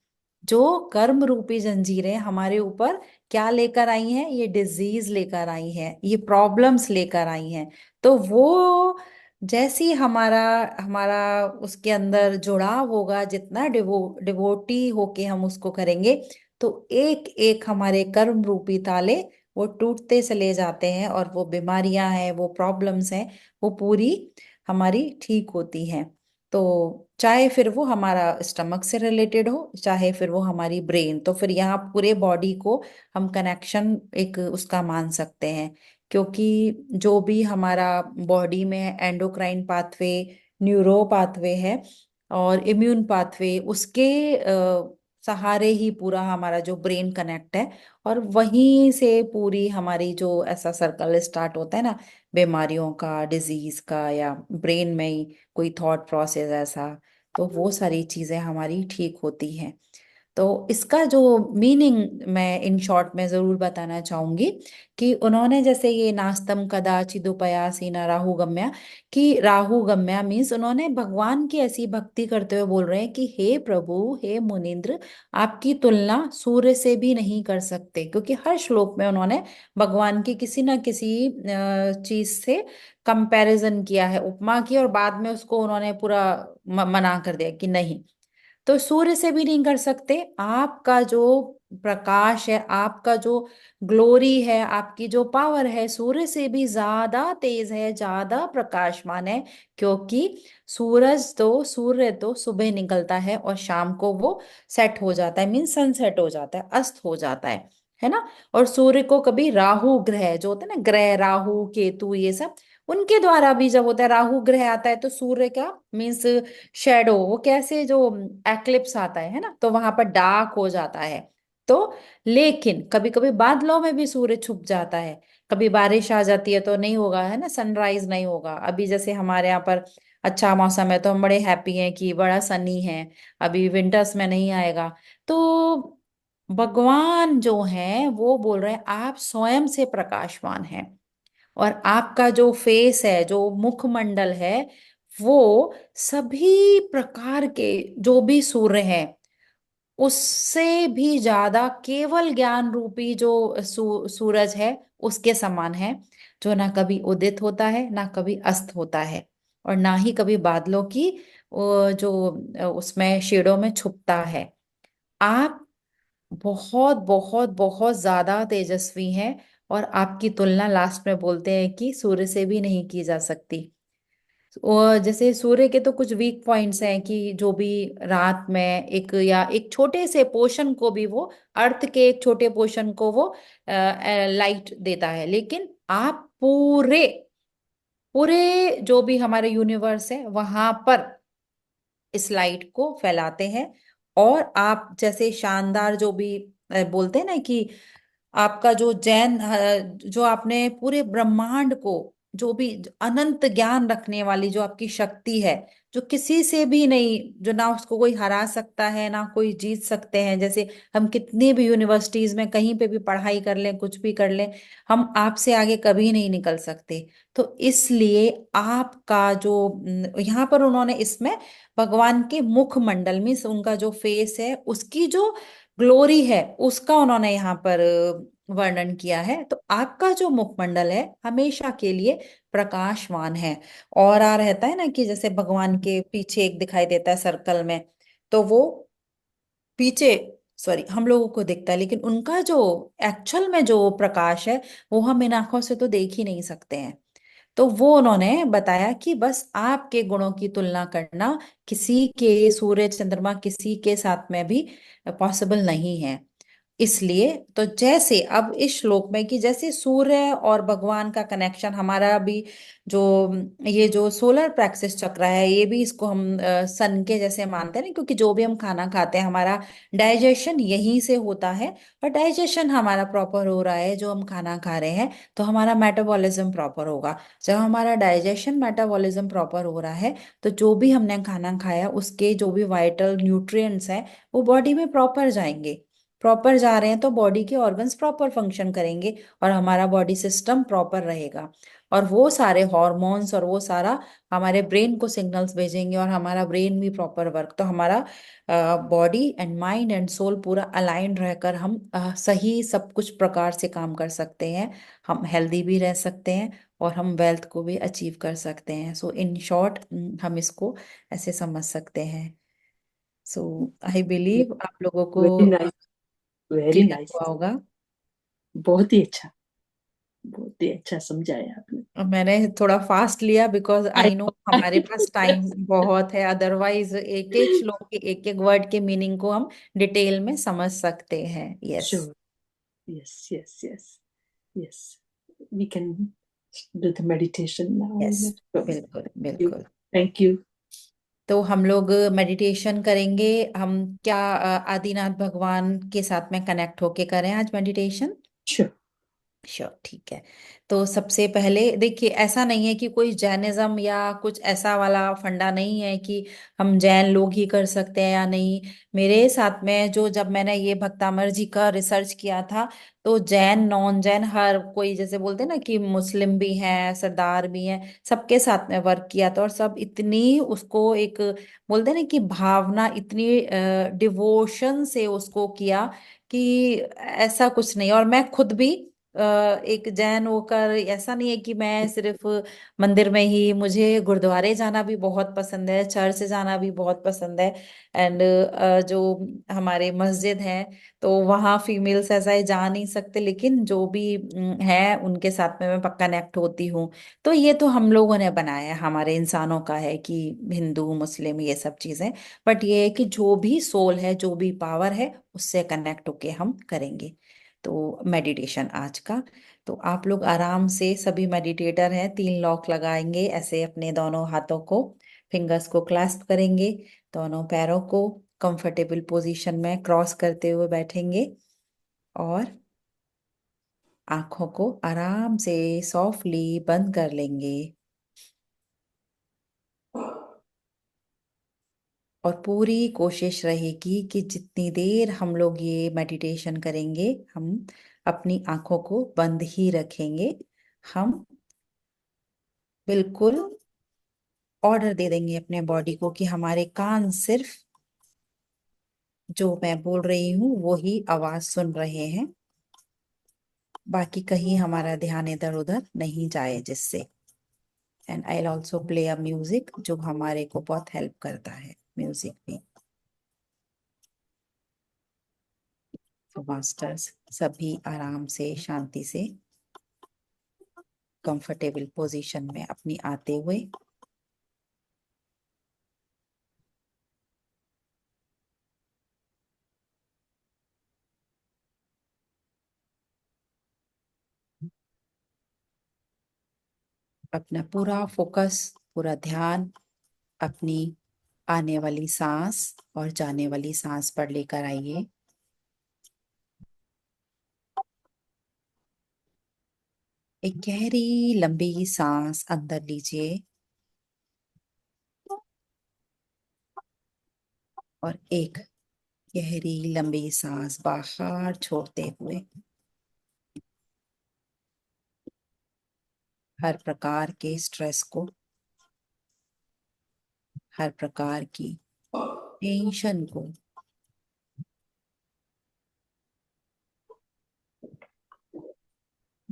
जो कर्म रूपी जंजीरें हमारे ऊपर क्या लेकर आई हैं, ये डिजीज लेकर आई हैं, ये प्रॉब्लम्स लेकर आई हैं। तो वो जैसी हमारा हमारा उसके अंदर जुड़ाव होगा, जितना डिवोटी होके हम उसको करेंगे, तो एक एक हमारे कर्म रूपी ताले वो टूटते चले जाते हैं, और वो बीमारियां हैं, वो प्रॉब्लम्स हैं, वो पूरी हमारी ठीक होती हैं। तो चाहे फिर वो हमारा स्टमक से रिलेटेड हो, चाहे फिर वो हमारी ब्रेन, तो फिर यहाँ पूरे बॉडी को हम कनेक्शन एक उसका मान सकते हैं। क्योंकि जो भी हमारा बॉडी में एंडोक्राइन पाथवे, न्यूरो पाथवे है और इम्यून पाथवे, उसके सहारे ही पूरा हमारा जो ब्रेन कनेक्ट है, और वहीं से पूरी हमारी जो ऐसा सर्कल स्टार्ट होता है ना, बीमारियों का, डिजीज का, या ब्रेन में ही कोई थॉट प्रोसेस ऐसा, तो वो सारी चीजें हमारी ठीक होती हैं। तो इसका जो मीनिंग मैं इन शॉर्ट में जरूर बताना चाहूंगी कि उन्होंने जैसे ये नास्तम कदाचिदुपयासी न राहु गम्या, कि राहु गम्या मीन्स उन्होंने भगवान की ऐसी भक्ति करते हुए बोल रहे हैं कि हे प्रभु, हे मुनीन्द्र, आपकी तुलना सूर्य से भी नहीं कर सकते। क्योंकि हर श्लोक में उन्होंने भगवान की किसी ना किसी चीज से कंपैरिजन किया है, उपमा की, और बाद में उसको उन्होंने पूरा मना कर दिया कि नहीं, तो सूर्य से भी नहीं कर सकते। आपका जो प्रकाश है, आपका जो ग्लोरी है, आपकी जो पावर है, सूर्य से भी ज्यादा तेज है, ज्यादा प्रकाशमान है। क्योंकि सूर्य तो सुबह निकलता है और शाम को वो सेट हो जाता है, मीन सनसेट हो जाता है, अस्त हो जाता है ना। और सूर्य को कभी राहु ग्रह जो होता है ना, ग्रह राहु केतु ये सब, उनके द्वारा भी जब होता है राहु ग्रह आता है, तो सूर्य का मीन्स शेडो, वो कैसे जो एक्लिप्स आता है ना, तो वहां पर डार्क हो जाता है। तो लेकिन कभी कभी बादलों में भी सूर्य छुप जाता है, कभी बारिश आ जाती है तो नहीं होगा, है ना, सनराइज नहीं होगा। अभी जैसे हमारे यहाँ पर अच्छा मौसम है तो हम बड़े हैप्पी हैं कि बड़ा सनी है, अभी विंटर्स में नहीं आएगा। तो भगवान जो है वो बोल रहे हैं आप स्वयं से प्रकाशवान हैं, और आपका जो फेस है, जो मुखमंडल है, वो सभी प्रकार के जो भी सूर्य हैं उससे भी ज्यादा केवल ज्ञान रूपी जो सूरज है उसके समान है, जो ना कभी उदित होता है ना कभी अस्त होता है, और ना ही कभी बादलों की जो उसमें शेडों में छुपता है। आप बहुत बहुत बहुत ज्यादा तेजस्वी हैं, और आपकी तुलना लास्ट में बोलते हैं कि सूर्य से भी नहीं की जा सकती। और जैसे सूर्य के तो कुछ वीक पॉइंट्स हैं कि जो भी रात में एक या एक छोटे से पोर्शन को भी वो, अर्थ के एक छोटे पोर्शन को वो लाइट देता है, लेकिन आप पूरे पूरे जो भी हमारे यूनिवर्स है वहां पर इस लाइट को फैलाते हैं। और आप जैसे शानदार जो भी बोलते हैं ना कि आपका जो जो आपने पूरे ब्रह्मांड को, जो भी अनंत ज्ञान रखने वाली जो आपकी शक्ति है, जो किसी से भी नहीं, जो ना उसको कोई हरा सकता है ना कोई जीत सकते हैं, जैसे हम कितनी भी यूनिवर्सिटीज में कहीं पे भी पढ़ाई कर लें, कुछ भी कर लें, हम आपसे आगे कभी नहीं निकल सकते। तो इसलिए आपका जो यहाँ पर उन्होंने इसमें भगवान के मुखमंडल में उनका जो फेस है उसकी जो ग्लोरी है उसका उन्होंने यहाँ पर वर्णन किया है। तो आपका जो मुखमंडल है हमेशा के लिए प्रकाशवान है। और आ रहता है ना कि जैसे भगवान के पीछे एक दिखाई देता है सर्कल में, तो वो पीछे, सॉरी, हम लोगों को दिखता है, लेकिन उनका जो एक्चुअल में जो प्रकाश है वो हम इन आंखों से तो देख ही नहीं सकते हैं। तो वो उन्होंने बताया कि बस आपके गुणों की तुलना करना किसी के, सूर्य चंद्रमा किसी के साथ में भी पॉसिबल नहीं है। इसलिए तो जैसे अब इस श्लोक में कि जैसे सूर्य और भगवान का कनेक्शन हमारा भी, जो ये जो सोलर प्लेक्सस चक्र है ये भी, इसको हम सन के जैसे मानते हैं ना, क्योंकि जो भी हम खाना खाते हैं हमारा डाइजेशन यहीं से होता है। और डाइजेशन हमारा प्रॉपर हो रहा है जो हम खाना खा रहे हैं, तो हमारा मेटाबॉलिज्म प्रॉपर होगा। जब हमारा डाइजेशन मेटाबॉलिज्म प्रॉपर हो रहा है तो जो भी हमने खाना खाया उसके जो भी वाइटल न्यूट्रिएंट्स हैं वो बॉडी में प्रॉपर जाएंगे। प्रॉपर जा रहे हैं तो बॉडी के ऑर्गन्स प्रॉपर फंक्शन करेंगे और हमारा बॉडी सिस्टम प्रॉपर रहेगा। और वो सारे हॉर्मोन्स और वो सारा हमारे ब्रेन को सिग्नल्स भेजेंगे और हमारा ब्रेन भी प्रॉपर वर्क, तो हमारा body and mind and soul पूरा अलाइंड रहकर हम सही सब कुछ प्रकार से काम कर सकते हैं। हम हेल्दी भी रह सकते हैं और हम वेल्थ को भी अचीव कर सकते हैं। सो इन शॉर्ट हम इसको ऐसे समझ सकते हैं। सो आई बिलीव आप लोगों को very nice, very clear nice. हुआ होगा। बहुत ही अच्छा, बहुत ही अच्छा समझाया आपने। अब मैंने थोड़ा फास्ट लिया बिकॉज आई आई नो हमारे पास टाइम बहुत है, अदरवाइज एक एक श्लोक के एक एक वर्ड के मीनिंग को हम डिटेल में समझ सकते हैं। Yes. Sure, yes yes yes yes, we can do the meditation yes, now. बिल्कुल बिल्कुल। Thank you. तो हम लोग मेडिटेशन करेंगे। हम क्या आदिनाथ भगवान के साथ में कनेक्ट होके करें आज मेडिटेशन? श्योर। श्योर, ठीक है। तो सबसे पहले देखिए, ऐसा नहीं है कि कोई जैनिज्म या कुछ ऐसा वाला फंडा नहीं है कि हम जैन लोग ही कर सकते हैं या नहीं। मेरे साथ में जो, जब मैंने ये भक्तामर जी का रिसर्च किया था, तो जैन नॉन जैन हर कोई, जैसे बोलते हैं ना कि मुस्लिम भी हैं सरदार भी हैं, सबके साथ में वर्क किया था। और सब इतनी उसको एक, बोलते हैं ना कि भावना, इतनी डिवोशन से उसको किया कि ऐसा कुछ नहीं। और मैं खुद भी एक जैन होकर, ऐसा नहीं है कि मैं सिर्फ मंदिर में ही, मुझे गुरुद्वारे जाना भी बहुत पसंद है, चर्च जाना भी बहुत पसंद है। एंड जो हमारे मस्जिद हैं तो वहाँ फीमेल्स ऐसा है जा नहीं सकते, लेकिन जो भी है उनके साथ में मैं पक्का कनेक्ट होती हूँ। तो ये तो हम लोगों ने बनाया है, हमारे इंसानों का है कि हिंदू मुस्लिम ये सब चीजें। बट ये है कि जो भी सोल है, जो भी पावर है, उससे कनेक्ट होके हम करेंगे। तो मेडिटेशन आज का, तो आप लोग आराम से, सभी मेडिटेटर हैं, 3 लॉक लगाएंगे ऐसे अपने दोनों हाथों को, फिंगर्स को क्लैस्प करेंगे, दोनों पैरों को कंफर्टेबल पोजीशन में क्रॉस करते हुए बैठेंगे, और आंखों को आराम से सॉफ्टली बंद कर लेंगे। और पूरी कोशिश रहेगी कि जितनी देर हम लोग ये मेडिटेशन करेंगे हम अपनी आंखों को बंद ही रखेंगे। हम बिल्कुल ऑर्डर दे देंगे अपने बॉडी को कि हमारे कान सिर्फ जो मैं बोल रही हूँ वो ही आवाज सुन रहे हैं, बाकी कहीं हमारा ध्यान इधर उधर नहीं जाए, जिससे and I also play a music जो हमारे को बहुत हेल्प करता है म्यूजिक भी। तो मास्टर्स सभी आराम से शांति से कंफर्टेबल पोजीशन में अपनी आते हुए अपना पूरा फोकस, पूरा ध्यान अपनी आने वाली सांस और जाने वाली सांस पर लेकर आइए। एक गहरी लंबी सांस अंदर लीजिए और एक गहरी लंबी सांस बाहर छोड़ते हुए हर प्रकार के स्ट्रेस को, हर प्रकार की टेंशन को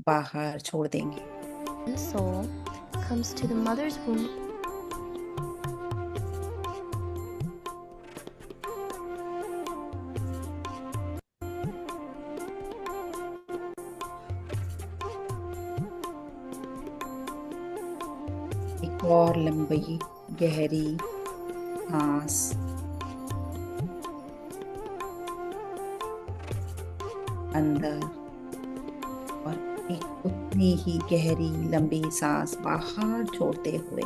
बाहर छोड़ देंगे। Soul comes to the mother's womb. एक और लंबी गहरी सांस अंदर और एक उतनी ही गहरी लंबी सांस बाहर छोड़ते हुए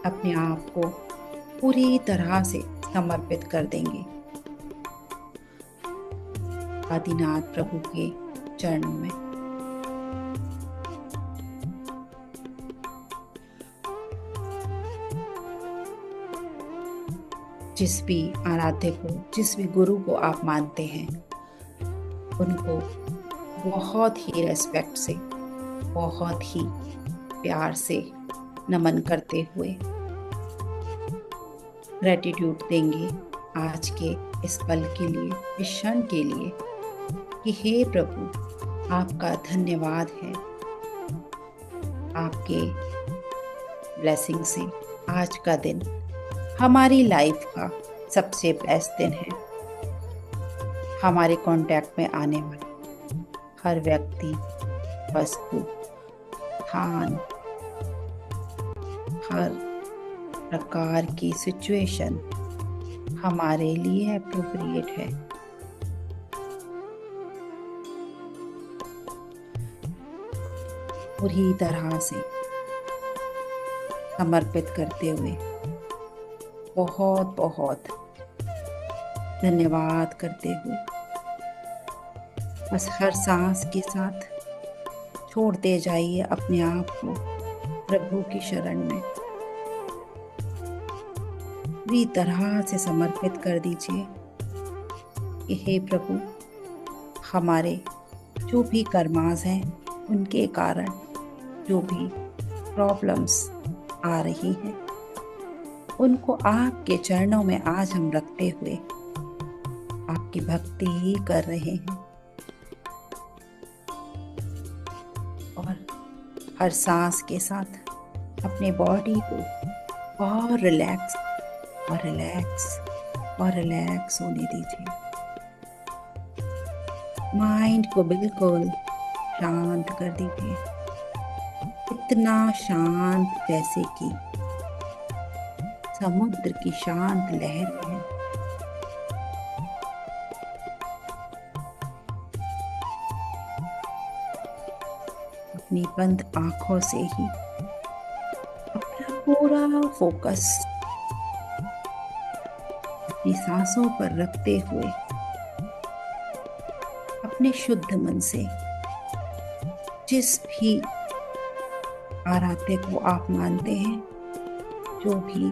अपने आप को पूरी तरह से समर्पित कर देंगे आदिनाथ प्रभु के चरणों में। जिस भी आराध्य को, जिस भी गुरु को आप मानते हैं, उनको बहुत ही रेस्पेक्ट से, बहुत ही प्यार से नमन करते हुए ग्रेटिट्यूड देंगे आज के इस पल के लिए, इस क्षण के लिए कि हे प्रभु आपका धन्यवाद है। आपके ब्लेसिंग से आज का दिन हमारी लाइफ का सबसे बेस्ट दिन है। हमारे कांटेक्ट में आने वाले हर व्यक्ति, वस्तु, स्थान, हर प्रकार की सिचुएशन हमारे लिए अप्रोप्रिएट है। पूरी तरह से समर्पित करते हुए बहुत बहुत धन्यवाद करते हुए बस हर सांस के साथ छोड़ते जाइए अपने आप को प्रभु की शरण में। पूरी तरह से समर्पित कर दीजिए कि हे प्रभु हमारे जो भी कर्मास हैं उनके कारण जो भी प्रॉब्लम्स आ रही हैं उनको आपके चरणों में आज हम रखते हुए आपकी भक्ति ही कर रहे हैं और हर सांस के साथ अपने बॉडी को और रिलैक्स और रिलैक्स और रिलैक्स होने दीजिए। माइंड को बिल्कुल शांत कर दीजिए, इतना शांत जैसे कि समुद्र की शांत लहर है। अपनी बंद आंखों से ही अपना पूरा फोकस अपनी सांसों पर रखते हुए अपने शुद्ध मन से जिस भी आराध्य को आप मानते हैं, जो भी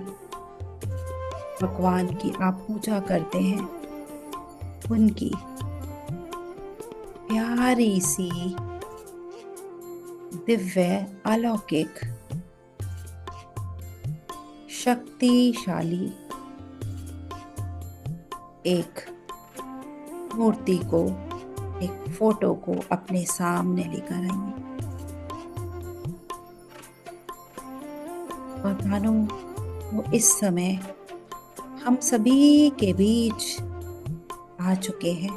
भगवान की आप पूजा करते हैं, उनकी प्यारी सी दिव्य अलौकिक शक्तिशाली एक मूर्ति को, एक फोटो को अपने सामने लेकर आइए और मानो वो इस समय हम सभी के बीच आ चुके हैं।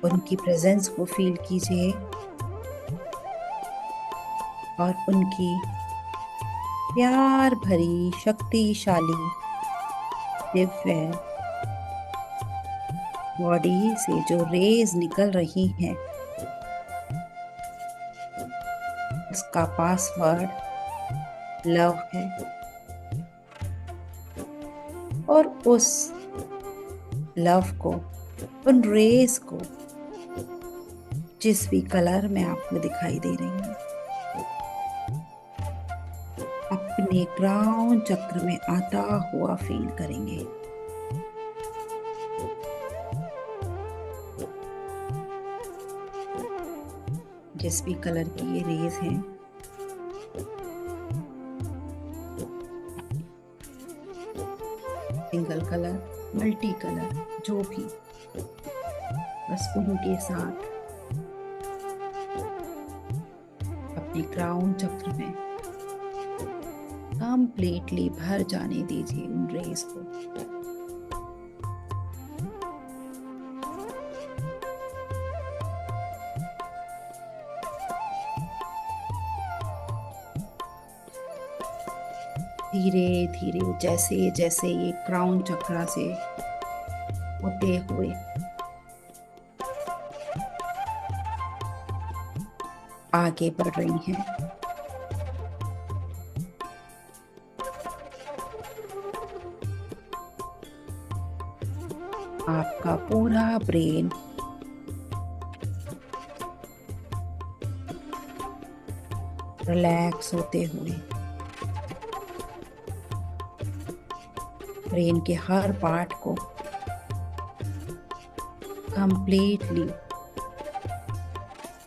उनकी प्रेजेंस को फील कीजिए और उनकी प्यार भरी शक्तिशाली दिव्य बॉडी से जो रेज निकल रही हैं, उसका पासवर्ड लव है और उस लव को, उन रेज को जिस भी कलर में आपको दिखाई दे रही है, अपने क्राउन चक्र में आता हुआ फील करेंगे। जिस भी कलर की ये रेज हैं, सिंगल कलर, मल्टी कलर, जो भी, बस उनके साथ अपने क्राउन चक्र में कंप्लीटली भर जाने दीजिए उन रेस को। धीरे धीरे जैसे जैसे ये क्राउन चक्र से होते हुए आगे बढ़ रही हैं, आपका पूरा ब्रेन रिलैक्स होते हुए ब्रेन के हर पार्ट को कंप्लीटली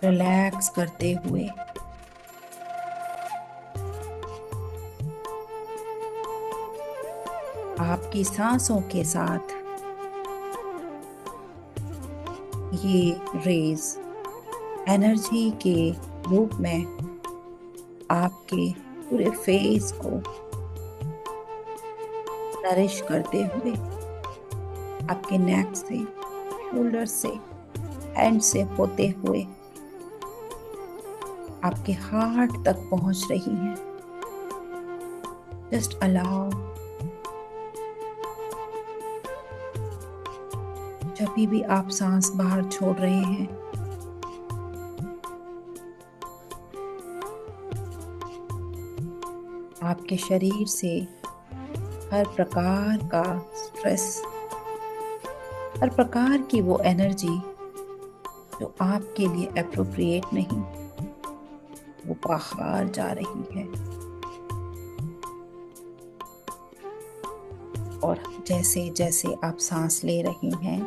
रिलैक्स करते हुए आपकी सांसों के साथ ये रेज एनर्जी के रूप में आपके पूरे फेस को नरिश करते हुए आपके नेक से, शोल्डर से, हैंड से होते हुए आपके हार्ट तक पहुंच रही हैं। जस्ट अलाउ, जब भी आप सांस बाहर छोड़ रहे हैं, आपके शरीर से हर प्रकार का स्ट्रेस, हर प्रकार की वो एनर्जी जो आपके लिए एप्रोप्रिएट नहीं, वो बाहर जा रही है। और जैसे जैसे आप सांस ले रही हैं,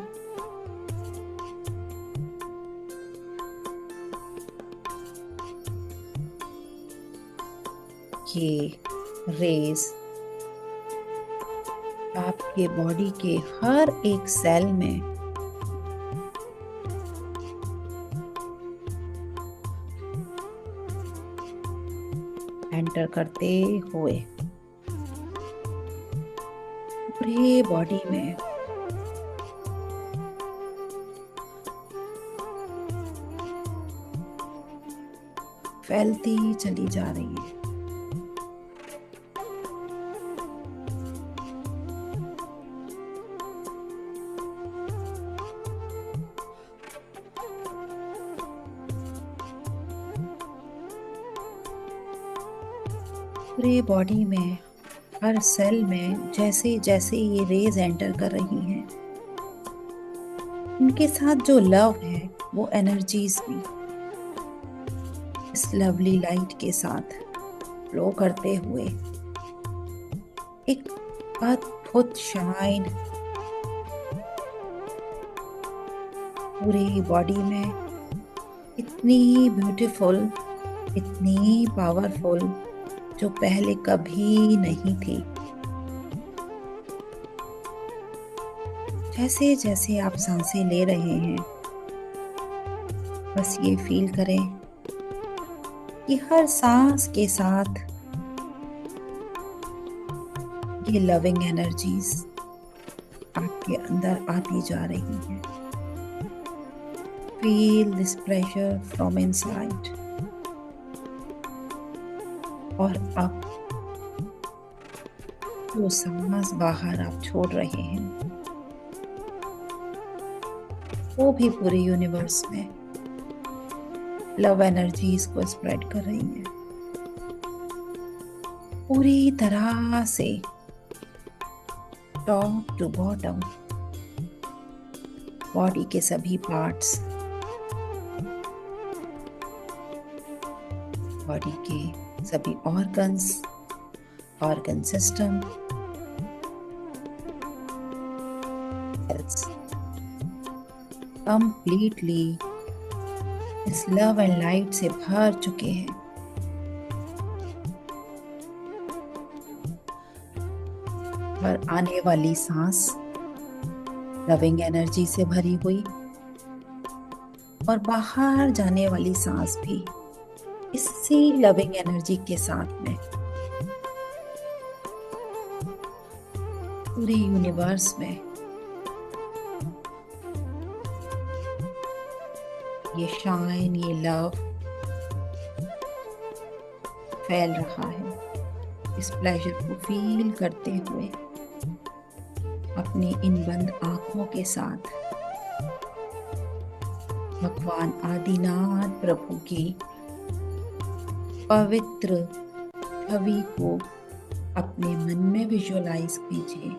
ये रेज आपके बॉडी के हर एक सेल में एंटर करते हुए पूरे बॉडी में फैलती चली जा रही है। पूरे बॉडी में हर सेल में जैसे जैसे ये रेज एंटर कर रही हैं, उनके साथ जो लव है, वो एनर्जीज भी इस लवली लाइट के साथ फ्लो करते हुए एक अद्भुत शाइन पूरी बॉडी में, इतनी ब्यूटीफुल, इतनी पावरफुल, जो पहले कभी नहीं थी। जैसे जैसे आप सांसें ले रहे हैं, बस ये फील करें कि हर सांस के साथ ये लविंग एनर्जीज आपके अंदर आती जा रही हैं। Feel this pressure from inside. और अब जो सांस बाहर आप छोड़ रहे हैं, वो भी पूरे यूनिवर्स में लव एनर्जीज को स्प्रेड कर रही है। पूरी तरह से टॉप टू बॉटम बॉडी के सभी पार्ट्स, बॉडी के सभी organs, organ system, cells completely इस लव एंड लाइट से भर चुके हैं। और आने वाली सांस लविंग एनर्जी से भरी हुई, और बाहर जाने वाली सांस भी इसी लविंग एनर्जी के साथ में पूरे यूनिवर्स में ये शाइन, ये लव फैल रहा है। इस प्लेजर को फील करते हुए अपनी इन बंद आंखों के साथ भगवान आदिनाथ प्रभु की पवित्र छवि को अपने मन में विजुअलाइज कीजिए।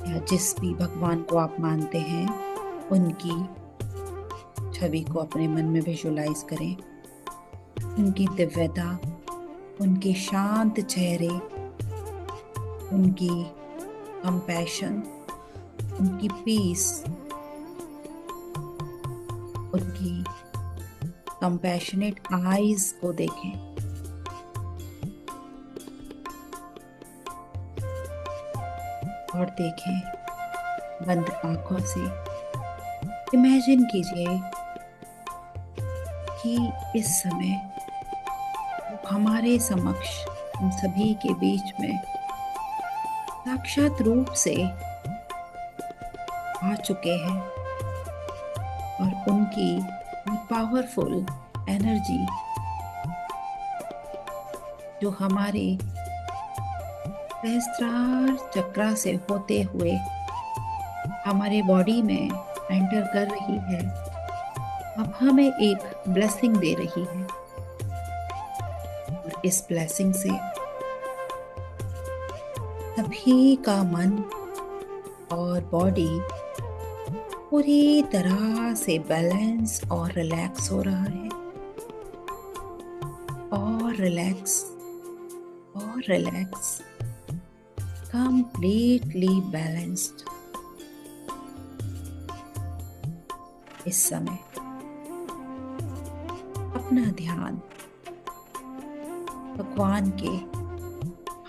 या जिस भी भगवान को आप मानते हैं, उनकी छवि को अपने मन में विजुअलाइज करें। उनकी दिव्यता, उनके शांत चेहरे, उनकी कंपैशन, उनकी पीस, उनकी कंपैशनेट आईज को देखें। और देखें बंद आंखों से, इमेजिन कीजिए कि इस समय हमारे समक्ष, हम सभी के बीच में साक्षात रूप से आ चुके हैं, और उनकी पावरफुल एनर्जी जो हमारे सहस्त्रार चक्रा से होते हुए हमारे बॉडी में एंटर कर रही है, अब हमें एक ब्लेसिंग दे रही है। और इस ब्लेसिंग से सभी का मन और बॉडी पूरी तरह से बैलेंस और रिलैक्स हो रहा है, और रिलैक्स और रिलैक्स, completely balanced। इस समय अपना ध्यान भगवान के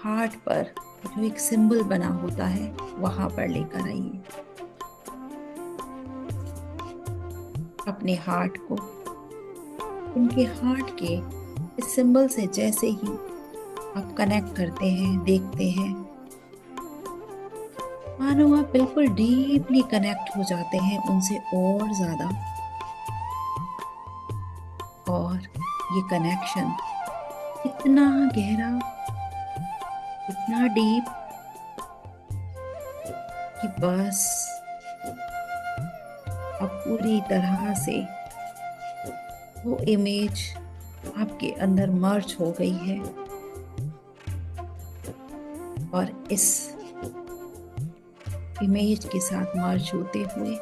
हार्ट पर, जो एक सिंबल बना होता है, वहां पर लेकर आइए। अपने हार्ट को उनके हार्ट के इस सिंबल से जैसे ही आप कनेक्ट करते हैं, देखते हैं, मानो आप बिल्कुल डीपली कनेक्ट हो जाते हैं उनसे और ज्यादा। और ये कनेक्शन इतना गहरा, इतना डीप कि बस अब पूरी तरह से वो इमेज आपके अंदर मर्ज हो गई है और इस इमेज के साथ मर्ज होते हुए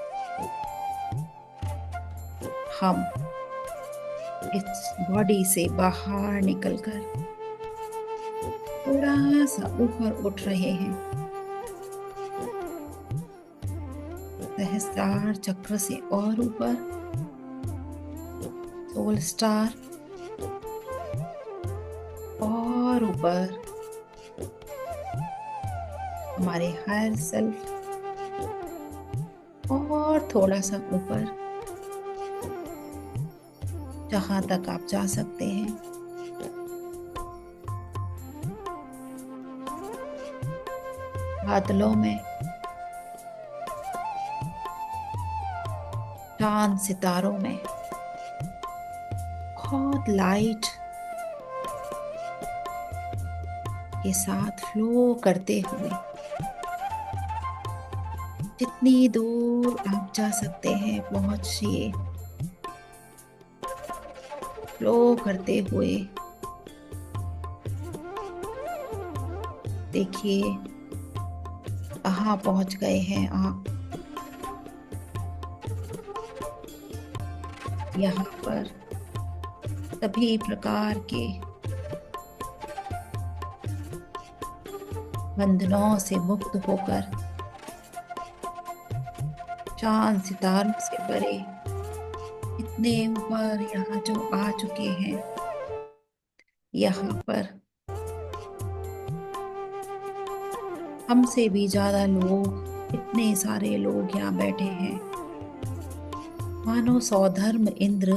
हम इस बॉडी से बाहर निकलकर थोड़ा सा ऊपर उठ रहे हैं, सहस्त्रार चक्र से और ऊपर, सोल स्टार और ऊपर, हमारे हायर सेल्फ और थोड़ा सा ऊपर, जहां तक आप जा सकते हैं। बादलों में, चांद सितारों में बहुत लाइट के साथ फ्लो करते हुए जितनी दूर आप जा सकते हैं पहुंचिए, फ्लो करते हुए। देखिए कहाँ पहुंच गए हैं आप। यहाँ पर सभी प्रकार के बंधनों से मुक्त होकर चांद सितारों से परे इतने ऊपर यहाँ जो आ चुके हैं, यहाँ पर हमसे भी ज्यादा लोग, इतने सारे लोग यहाँ बैठे हैं, मानो सौधर्म इंद्र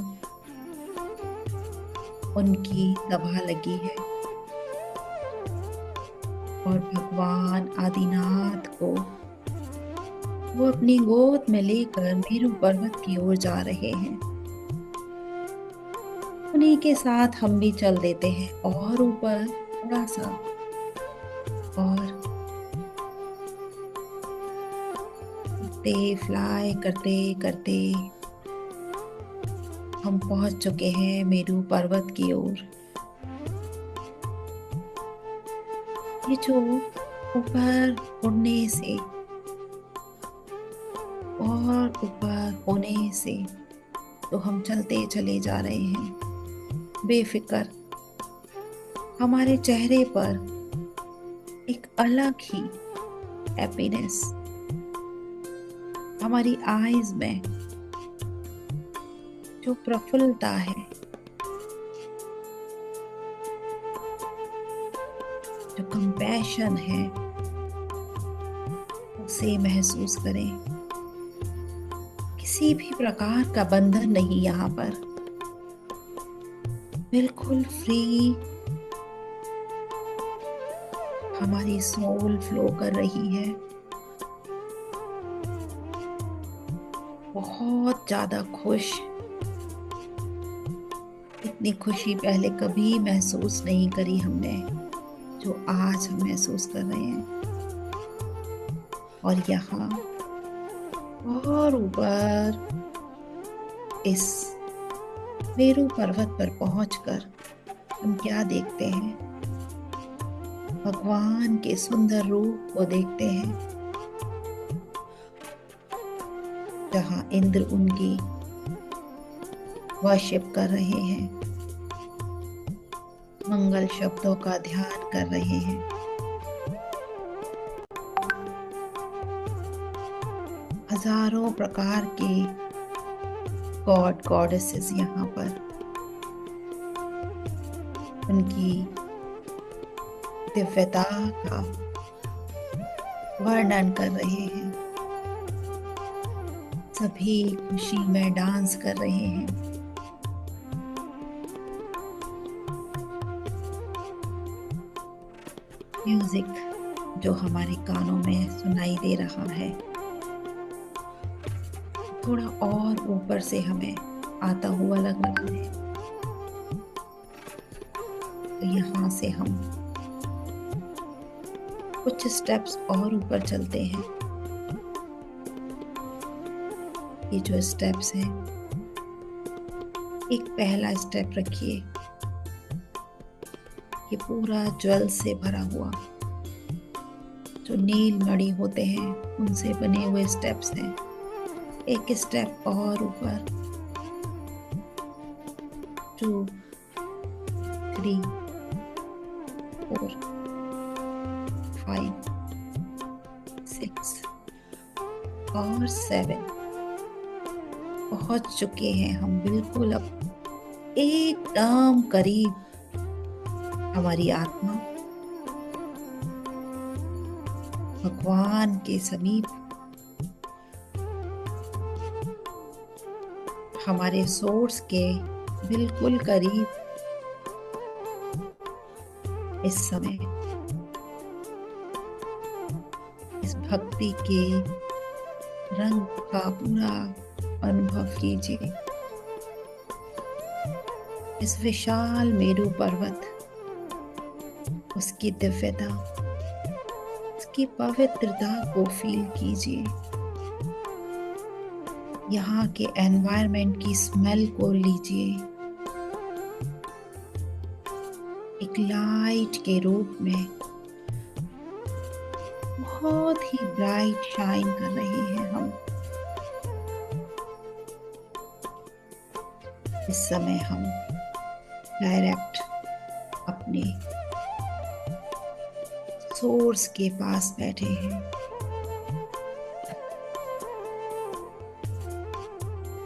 उनकी सभा लगी है और भगवान आदिनाथ को वो अपनी गोद में लेकर मेरू पर्वत की ओर जा रहे हैं। उन्हीं के साथ हम भी चल देते हैं और ऊपर थोड़ा सा, और फ्लाई करते करते हम पहुंच चुके हैं मेरू पर्वत की ओर। ये जो ऊपर उड़ने से और ऊपर होने से तो हम चलते चले जा रहे हैं बेफिक्र। हमारे चेहरे पर एक अलग ही हैप्पीनेस, हमारी आईज में जो प्रफुल्लता है, जो कंपैशन है, उसे महसूस करें। किसी भी प्रकार का बंधन नहीं यहाँ पर, बिल्कुल फ्री हमारी सोल फ्लो कर रही है। बहुत ज्यादा खुश, इतनी खुशी पहले कभी महसूस नहीं करी हमने जो आज हम महसूस कर रहे हैं। और यहाँ और ऊपर इस मेरू पर्वत पर पहुंचकर हम क्या देखते हैं? भगवान के सुंदर रूप को देखते हैं, जहां इंद्र उनकी वर्शिप कर रहे हैं, मंगल शब्दों का ध्यान कर रहे हैं। हजारों प्रकार के गॉड गॉडेसेस यहाँ पर उनकी दिव्यता का वर्णन कर रहे हैं। सभी खुशी में डांस कर रहे हैं। म्यूजिक जो हमारे कानों में सुनाई दे रहा है, थोड़ा और ऊपर से हमें आता हुआ लग रहा है। तो यहाँ से हम कुछ स्टेप्स और ऊपर चलते हैं। ये जो स्टेप्स हैं, एक पहला स्टेप रखिए, ये पूरा ज्वेल से भरा हुआ, जो नील मणि होते हैं उनसे बने हुए स्टेप्स हैं। एक स्टेप और ऊपर, 2, 3, 4, 5, 6 और 7 पहुंच चुके हैं हम बिल्कुल अब एकदम करीब। हमारी आत्मा भगवान के समीप, हमारे सोर्स के बिल्कुल करीब इस समय इस भक्ति के रंग का पूरा अनुभव कीजिए। इस विशाल मेरू पर्वत, उसकी दिव्यता, उसकी पवित्रता को फील कीजिए। यहाँ के एनवायरनमेंट की स्मेल को लीजिए, एक लाइट के रूप में बहुत ही ब्राइट शाइन कर रहे हैं हम। इस समय हम डायरेक्ट अपने सोर्स के पास बैठे हैं।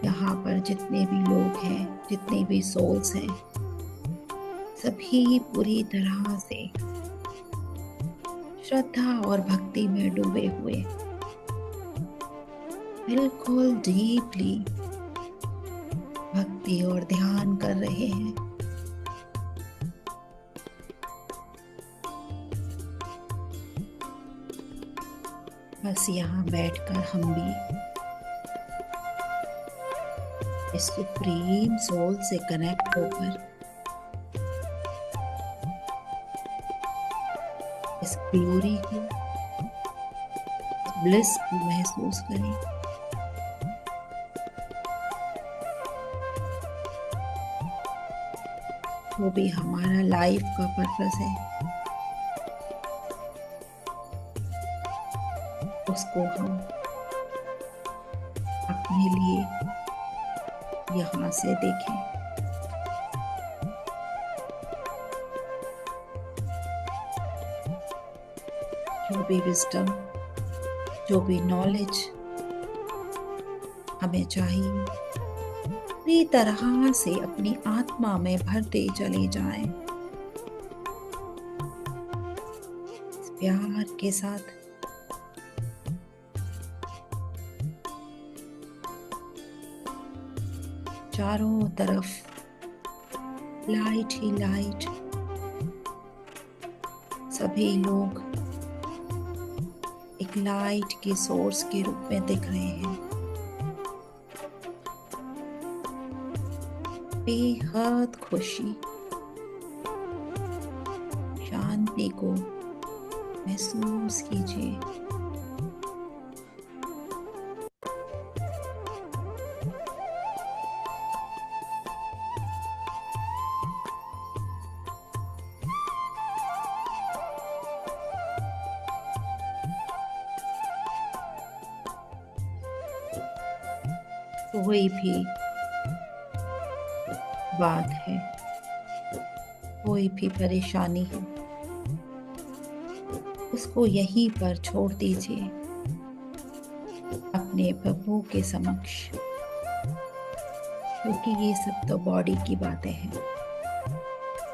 यहाँ पर जितने भी लोग हैं, जितने भी सोल्स हैं, सभी पूरी तरह से श्रद्धा और भक्ति में डूबे हुए, बिल्कुल डीपली भक्ति और ध्यान कर रहे हैं। बस यहाँ बैठकर हम भी इस सुप्रीम सोल से कनेक्ट होकर इस ग्लोरी को, ब्लिस को महसूस करें। जो भी हमारा लाइफ का पर्पस है, उसको हम अपने लिए यहाँ से देखें। जो भी विजडम, जो भी नॉलेज हमें चाहिए, पूरी तरह से अपनी आत्मा में भरते चले जाएं। इस प्यार के साथ चारों तरफ लाइट ही लाइट, सभी लोग एक लाइट के सोर्स के रूप में दिख रहे हैं। बेहद खुशी, शांति को महसूस कीजिए। कोई भी बात है, कोई भी परेशानी है, उसको यहीं पर छोड़ दीजिए अपने प्रभु के समक्ष, क्योंकि ये सब तो बॉडी की बातें हैं।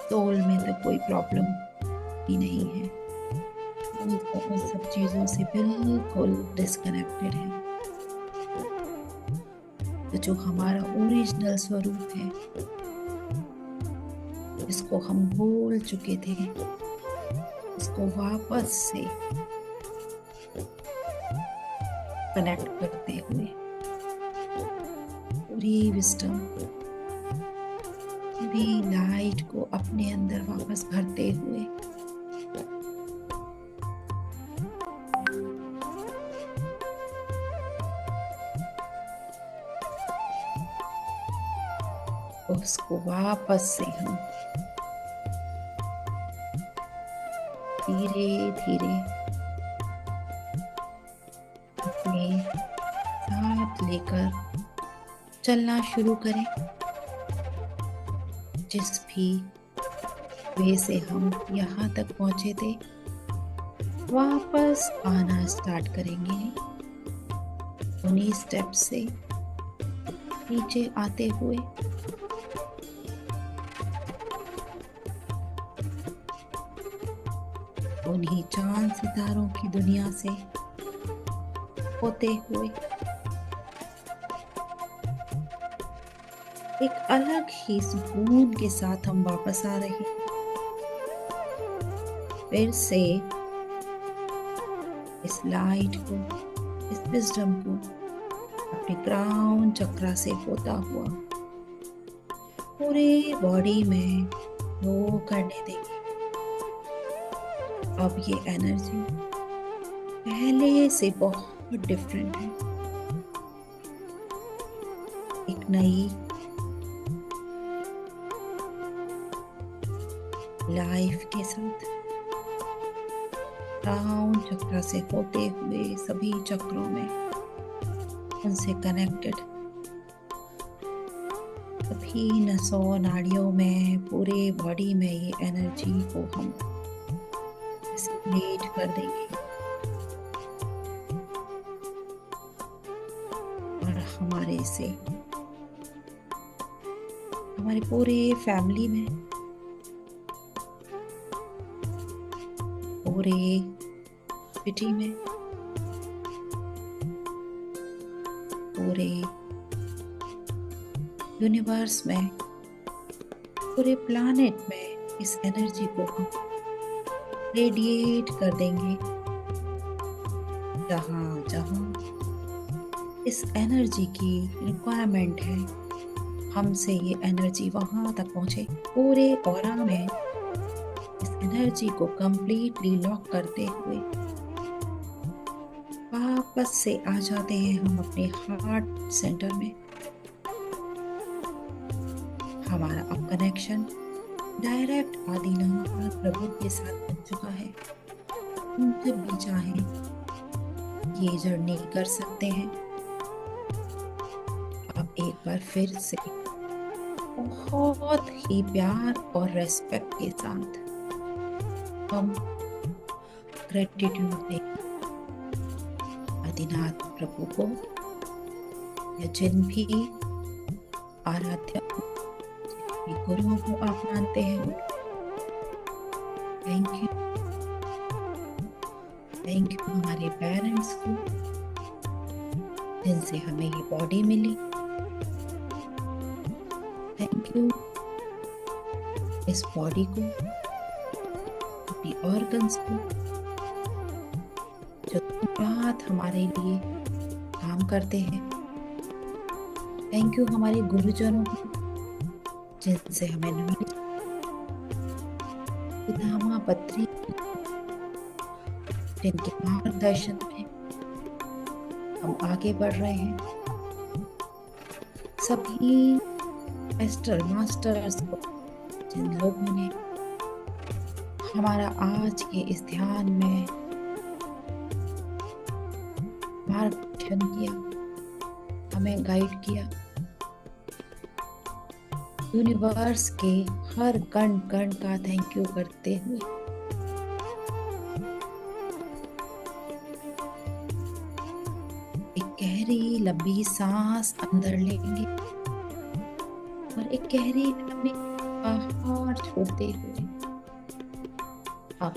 सोल में तो कोई प्रॉब्लम ही नहीं है, वो उन सब चीज़ों से बिल्कुल डिस्कनेक्टेड है। तो जो हमारा ओरिजिनल स्वरूप है, जिसको हम भूल चुके थे, उसको वापस से कनेक्ट करते हुए, पूरी विजडम, पूरी लाइट को अपने अंदर वापस भरते हुए उसको वापस से हम धीरे धीरे अपने साथ लेकर चलना शुरू करें। जिस भी वे से हम यहाँ तक पहुंचे थे वापस आना स्टार्ट करेंगे। उन्हीं स्टेप से नीचे आते हुए उन्हीं चांद सितारों की दुनिया से होते हुए एक अलग ही सुकून के साथ हम वापस आ रहे हैं। फिर से इस लाइट को, इस विजडम को अपने क्राउन चक्रा से होता हुआ पूरे बॉडी में ग्लो करने देंगे। अब ये एनर्जी पहले से बहुत डिफरेंट है। एक नई लाइफ के साथ क्राउन चक्र से होते हुए सभी चक्रों में उनसे कनेक्टेड सभी नसों नाड़ियों में पूरे बॉडी में ये एनर्जी को हम सर्कुलेट कर देंगे और हमारे से हमारे पूरे फैमिली में, पूरे सिटी में, पूरे यूनिवर्स में, पूरे प्लैनेट में इस एनर्जी को हम रेडिएट कर देंगे। जहाँ जहाँ इस एनर्जी की रिक्वायरमेंट है हमसे ये एनर्जी वहां तक पहुंचे। पूरे ऑरा में इस एनर्जी को कंप्लीटली लॉक करते हुए वापस से आ जाते हैं हम अपने हार्ट सेंटर में। हमारा अब कनेक्शन डायरेक्ट आदिनाथ प्रभु के साथ बन चुका है। हम जब भी चाहें ये जर्नी कर सकते हैं। अब एक बार फिर से बहुत ही प्यार और रेस्पेक्ट के साथ हम ग्रेटिट्यूड दें आदिनाथ प्रभु को या जिन भी आराध्य गुरुओं को आप मानते हैं। थैंक यू, थैंक यू हमारे पेरेंट्स को जिनसे हमें ये बॉडी मिली। थैंक यू इस बॉडी को, अपनी ऑर्गन्स को जो रात हमारे लिए काम करते हैं। थैंक यू हमारे गुरुजनों को जिनसे हमें नॉलेज, पितामह पत्री जिनके मार्गदर्शन में हम आगे बढ़ रहे हैं। सभी मास्टर मास्टर्स को जिन लोगों ने हमारा आज के इस ध्यान में मार्गदर्शन किया, हमें गाइड किया। यूनिवर्स के हर कण कण का थैंक यू करते हुए एक गहरी लंबी सांस अंदर लेंगे और एक गहरी लंबी बाहर छोड़ते हुए अब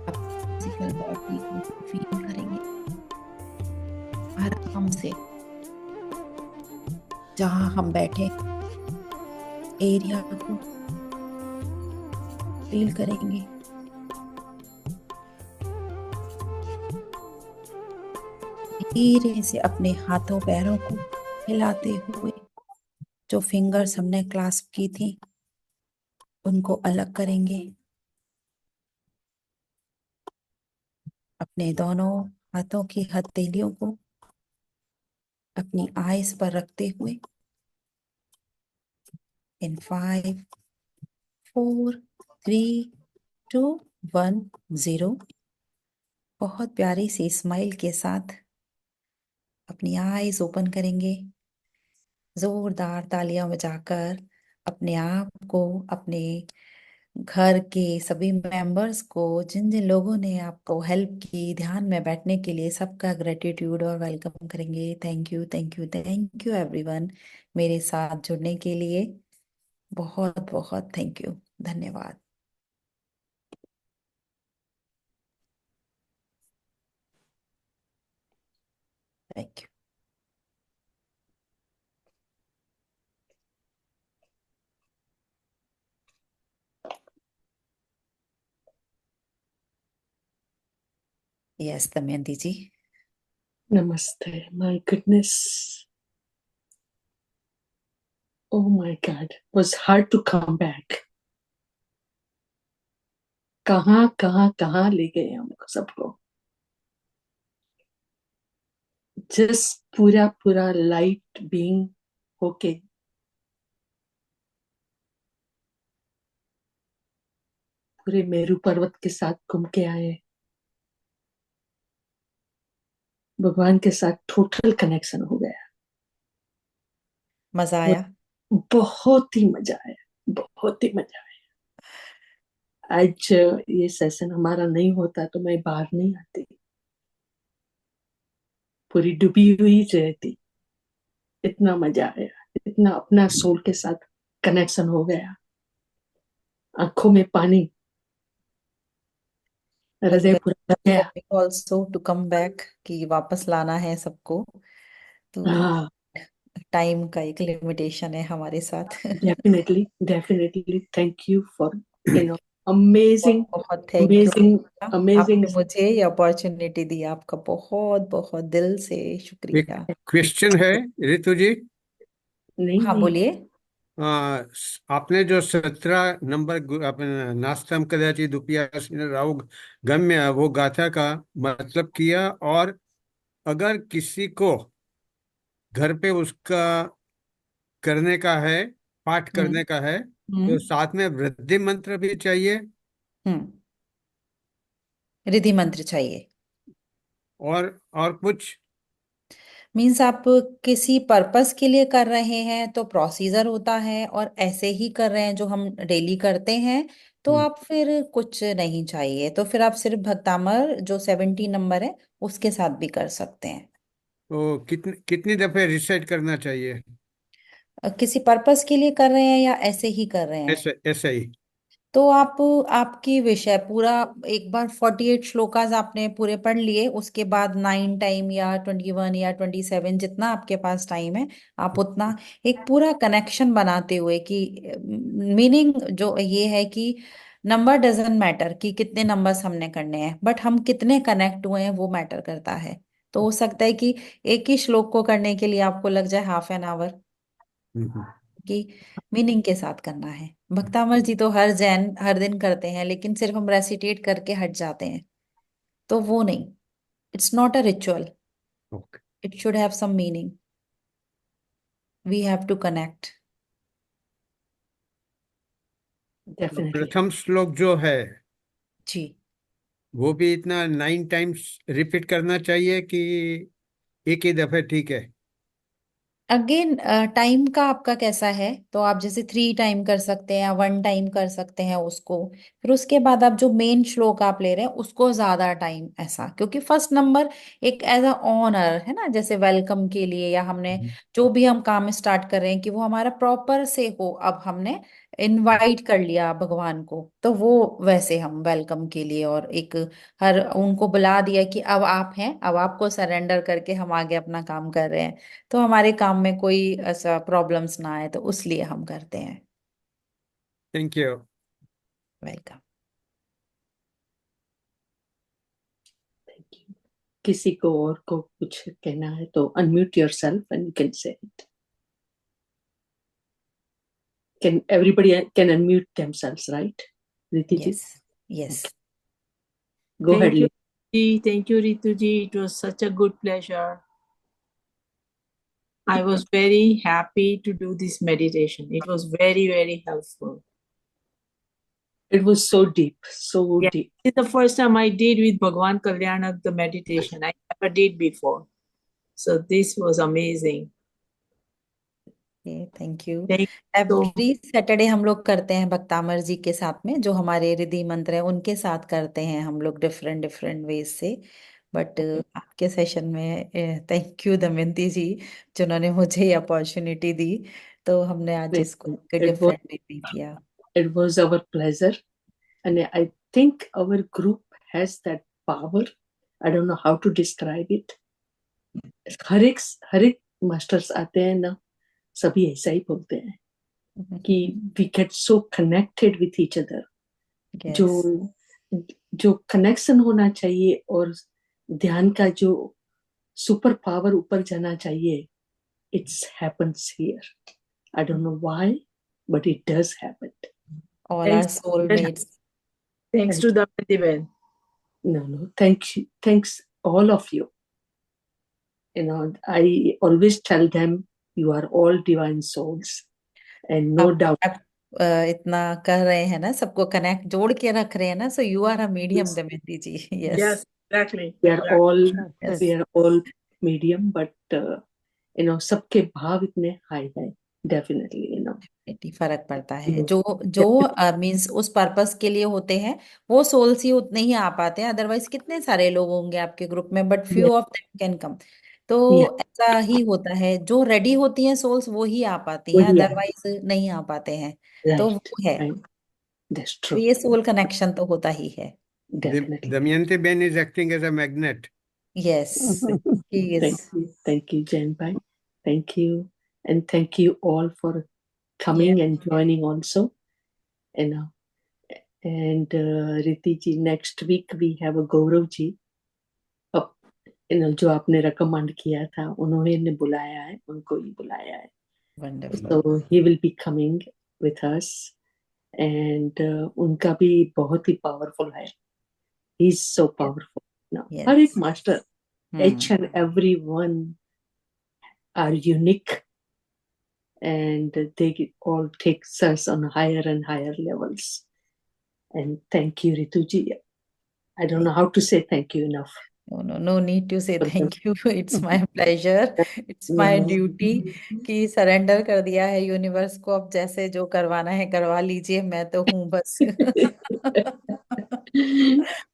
फिजिकल बॉडी को फील करेंगे आराम से। जहां हम बैठे एरिया को फील करेंगे। धीरे से अपने हाथों पैरों को हिलाते हुए जो फिंगर्स हमने क्लास्प की थी उनको अलग करेंगे। अपने दोनों हाथों की हथेलियों को अपनी आईज पर रखते हुए in 5, 4, 3, 2, 1, 0। बहुत प्यारी सी स्माइल के साथ अपनी आईज ओपन करेंगे, जोरदार तालियां बजाकर अपने आप को, अपने घर के सभी मेंबर्स को, जिन जिन लोगों ने आपको हेल्प की ध्यान में बैठने के लिए, सबका ग्रेटिट्यूड और वेलकम करेंगे। Thank you, thank you, thank you everyone, मेरे साथ जुड़ने के लिए बहुत बहुत थैंक यू, धन्यवाद। Thank you. Yes Damayanti ji. Namaste. My goodness. Oh my God. It was hard to come back. कहाँ ले गए हमको सबको। Just पूरा लाइट बीइंग होके पूरे मेरू पर्वत के साथ घूम के आए। भगवान के साथ टोटल कनेक्शन हो गया। मजा आया। बहुत ही मजा आया, बहुत ही मजा आया। आज ये सेशन हमारा नहीं होता तो मैं बाहर नहीं आती, पूरी डूबी हुई रहती। इतना मजा आया, इतना अपना सोल के साथ कनेक्शन हो गया, आंखों में पानी, हृदय पूरा भर गया। ऑल्सो टू कम बैक, कि वापस लाना है सबको, तो हाँ, टाइम का एक लिमिटेशन है हमारे साथ। Definitely thank you for amazing बहुत थैंक यू, अमेजिंग अमेजिंग। आपने मुझे ये अपॉर्चुनिटी दी, आपका बहुत बहुत दिल से एक शुक्रिया। क्वेश्चन है ऋतु जी। नहीं हाँ नहीं, बोलिए। आपने जो 17 नंबर अपने नास्तम कदाची दुपिया राव गम्य वो गाथा का मतलब किया, और अगर किसी को घर पे उसका करने का है, पाठ हम्म। करने का है, तो हम्म। साथ में वृद्धि मंत्र भी चाहिए हम्म। रिधि मंत्र चाहिए। और कुछ? मीन्स आप किसी पर्पस के लिए कर रहे हैं तो प्रोसीजर होता है, और ऐसे ही कर रहे हैं जो हम डेली करते हैं तो हम्म, आप फिर कुछ नहीं चाहिए, तो फिर आप सिर्फ भक्तामर जो 70 नंबर है उसके साथ भी कर सकते हैं। तो कितनी कितनी दफे रिसाइट करना चाहिए? किसी पर्पस के लिए कर रहे हैं या ऐसे ही कर रहे हैं? ऐसे ऐसे ही। तो आप, आपकी विषय पूरा, एक बार 48 श्लोकास आपने पूरे पढ़ लिए, उसके बाद 9 टाइम या 21 या 27, जितना आपके पास टाइम है आप उतना, एक पूरा कनेक्शन बनाते हुए कि मीनिंग जो ये है कि नंबर डजंट मैटर कि कितने नंबर्स हमने करने हैं, बट हम कितने कनेक्ट हुए हैं वो मैटर करता है। तो हो सकता है कि एक ही श्लोक को करने के लिए आपको लग जाए हाफ एन आवर, हम्म, कि मीनिंग के साथ करना है। भक्तामर जी तो हर जैन हर दिन करते हैं, लेकिन सिर्फ हम रेसिटेट करके हट जाते हैं, तो वो नहीं। It's not a ritual, okay. It should have some meaning, we have to connect. Definitely. प्रथम श्लोक जो है जी। वो भी इतना 9 टाइम्स रिपीट करना चाहिए कि एक ही दफे ठीक है? अगेन टाइम का आपका कैसा है, तो आप जैसे 3 टाइम कर सकते हैं या 1 टाइम कर सकते हैं उसको। फिर उसके बाद आप जो मेन श्लोक आप ले रहे हैं उसको ज्यादा टाइम, ऐसा, क्योंकि फर्स्ट नंबर एक एज अ ऑनर है ना, जैसे वेलकम के लिए, या हमने जो भी हम काम स्टार्ट कर रहे हैं कि वो हमारा प्रॉपर से हो, अब हमने इनवाइट कर लिया भगवान को, तो वो वैसे हम वेलकम के लिए, और एक हर उनको बुला दिया कि अब आप हैं, अब आपको सरेंडर करके हम आगे अपना काम कर रहे हैं, तो हमारे काम में कोई ऐसा प्रॉब्लम्स ना आए, तो उस लिए हम करते हैं। Thank you. वेलकम। किसी को और को कुछ कहना है तो unmute yourself and you can say it. Can everybody can unmute themselves, right? Riti ji, yes. Yes. go ahead. Thank you, Ritu ji. Thank you, Ritu ji. It was such a good pleasure. I was very happy to do this meditation. It was very, very helpful. It was so deep, so Yeah, deep. it's the first time I did with Bhagwan Kalyanak the meditation. I never did before. So this was amazing. Thank you. Thank you so every Saturday हम लोग करते हैं भक्तामर जी के साथ में, जो हमारे रिद्धि मंत्र है उनके साथ करते हैं हम लोग डिफरेंट डिफरेंट वेज से। बट आपके सेशन में थैंक यू दमयंती जी, जिन्होंने मुझे ये अपॉर्चुनिटी दी, तो हमने आज इसको It was डिफरेंट वे किया। our pleasure, and I think our group has that power. I don't know how to describe it. हर एक मास्टर्स आते हैं ना, सभी ऐसा ही बोलते हैं कि we get so connected with each other. Yes. जो कनेक्शन होना चाहिए और ध्यान का जो सुपर पावर ऊपर जाना चाहिए, it's happens here. I don't know why, but it does happen. All our Thanks. soulmates. Thanks to Damayanti Ben. No, thanks all of you. You know, I always tell them you are all divine souls, and no doubt. आप इतना कर रहे हैं ना, सबको connect जोड़ के रख रहे हैं ना, so you are a medium Damayanti ji. Yes, exactly. We are all Yes. we are all medium, but you know, सबके भाव इतने हाई है, definitely, you know. फर्क पड़ता है। जो मीन्स उस पर्पस के लिए होते हैं वो सोल्स ही उतने ही आ पाते हैं, अदरवाइज कितने सारे लोग होंगे आपके ग्रुप में, but few of them can come. तो Yeah. ऐसा ही होता है, जो रेडी होती हैं सोल्स वो ही आ पाती हैं, वही है। अदरवाइज नहीं आ पाते हैं। तो Right, वो है, right. That's तो true. ये सोल कनेक्शन तो होता ही है। Definitely. Damayanti Ben is acting as a magnet. Yes, he is. Thank you, Jen Bhai. Thank you, and thank you all for coming and joining also. You know, and Riti ji, next week we have a Gaurav ji. You know, जो आपने recommend किया था, उन्होंने बुलाया है, उनको ही बुलाया है. Wonderful. So he will be coming with us, and उनका भी बहुत ही powerful है. He's so powerful. No, Yes. हर एक master, each and every one are unique, and they all take us on higher and higher levels. And thank you, Rituji. I don't know how to say thank you enough. No need to say thank you. It's my pleasure. It's my duty कि surrender कर दिया है universe को, अब जैसे जो करवाना है करवा लीजिए, मैं तो हूँ बस।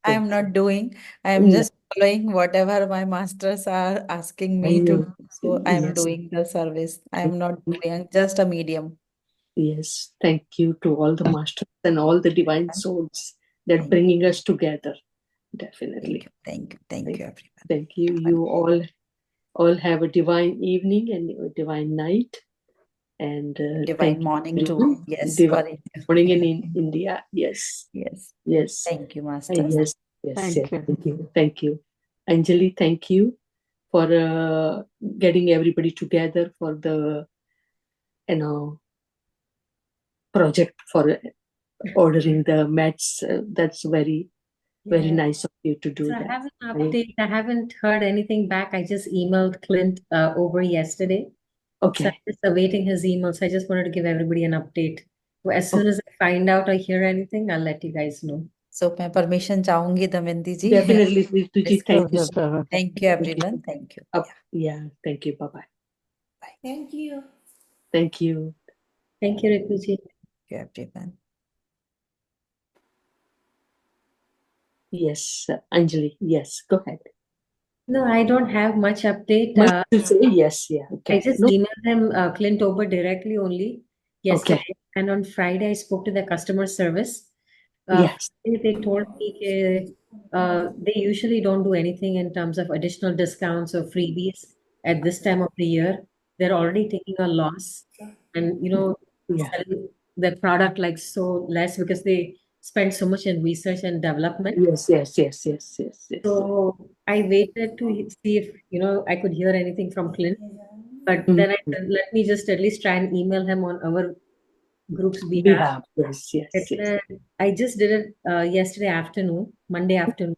I am not doing. I am just following whatever my masters are asking me to do. So I am doing the service. I am not doing, just a medium. Yes, thank you to all the masters and all the divine souls that are bringing us together. Definitely. Thank you, everyone. Thank you. You all have a divine evening and a divine night, and Divine morning too. Yes, divine for morning in India. Yes. Yes. Yes. Thank you, Master. Yes. Thank you. Anjali, thank you for getting everybody together for the, you know, project for ordering the mats. That's very nice of you to do So that. I have an update. I haven't heard anything back. I just emailed Clint over yesterday. So Okay. I'm just awaiting his email. So I just wanted to give everybody an update. So as soon as I find out or hear anything, I'll let you guys know. So मैं permission चाहूंगी दमयंती जी। Definitely, Rituji. Thank you. Thank you, everyone. Thank you. Yeah. Thank you. Bye-bye. Thank you. Thank you. Thank you, Rituji. Thank you, everyone. Yes, Anjali. Yes, go ahead. No, I don't have much update. Much to say? Yes, yeah. Okay. I just emailed him Clint Ober directly only yesterday. And on Friday, I spoke to the customer service. Yes. They told me they usually don't do anything in terms of additional discounts or freebies at this time of the year. They're already taking a loss and, selling the product like so less because they spend so much in research and development. Yes. So I waited to see if, I could hear anything from Clint. But then I said, let me just at least try and email him on our group's behalf. Yes. I just did it yesterday afternoon, Monday afternoon.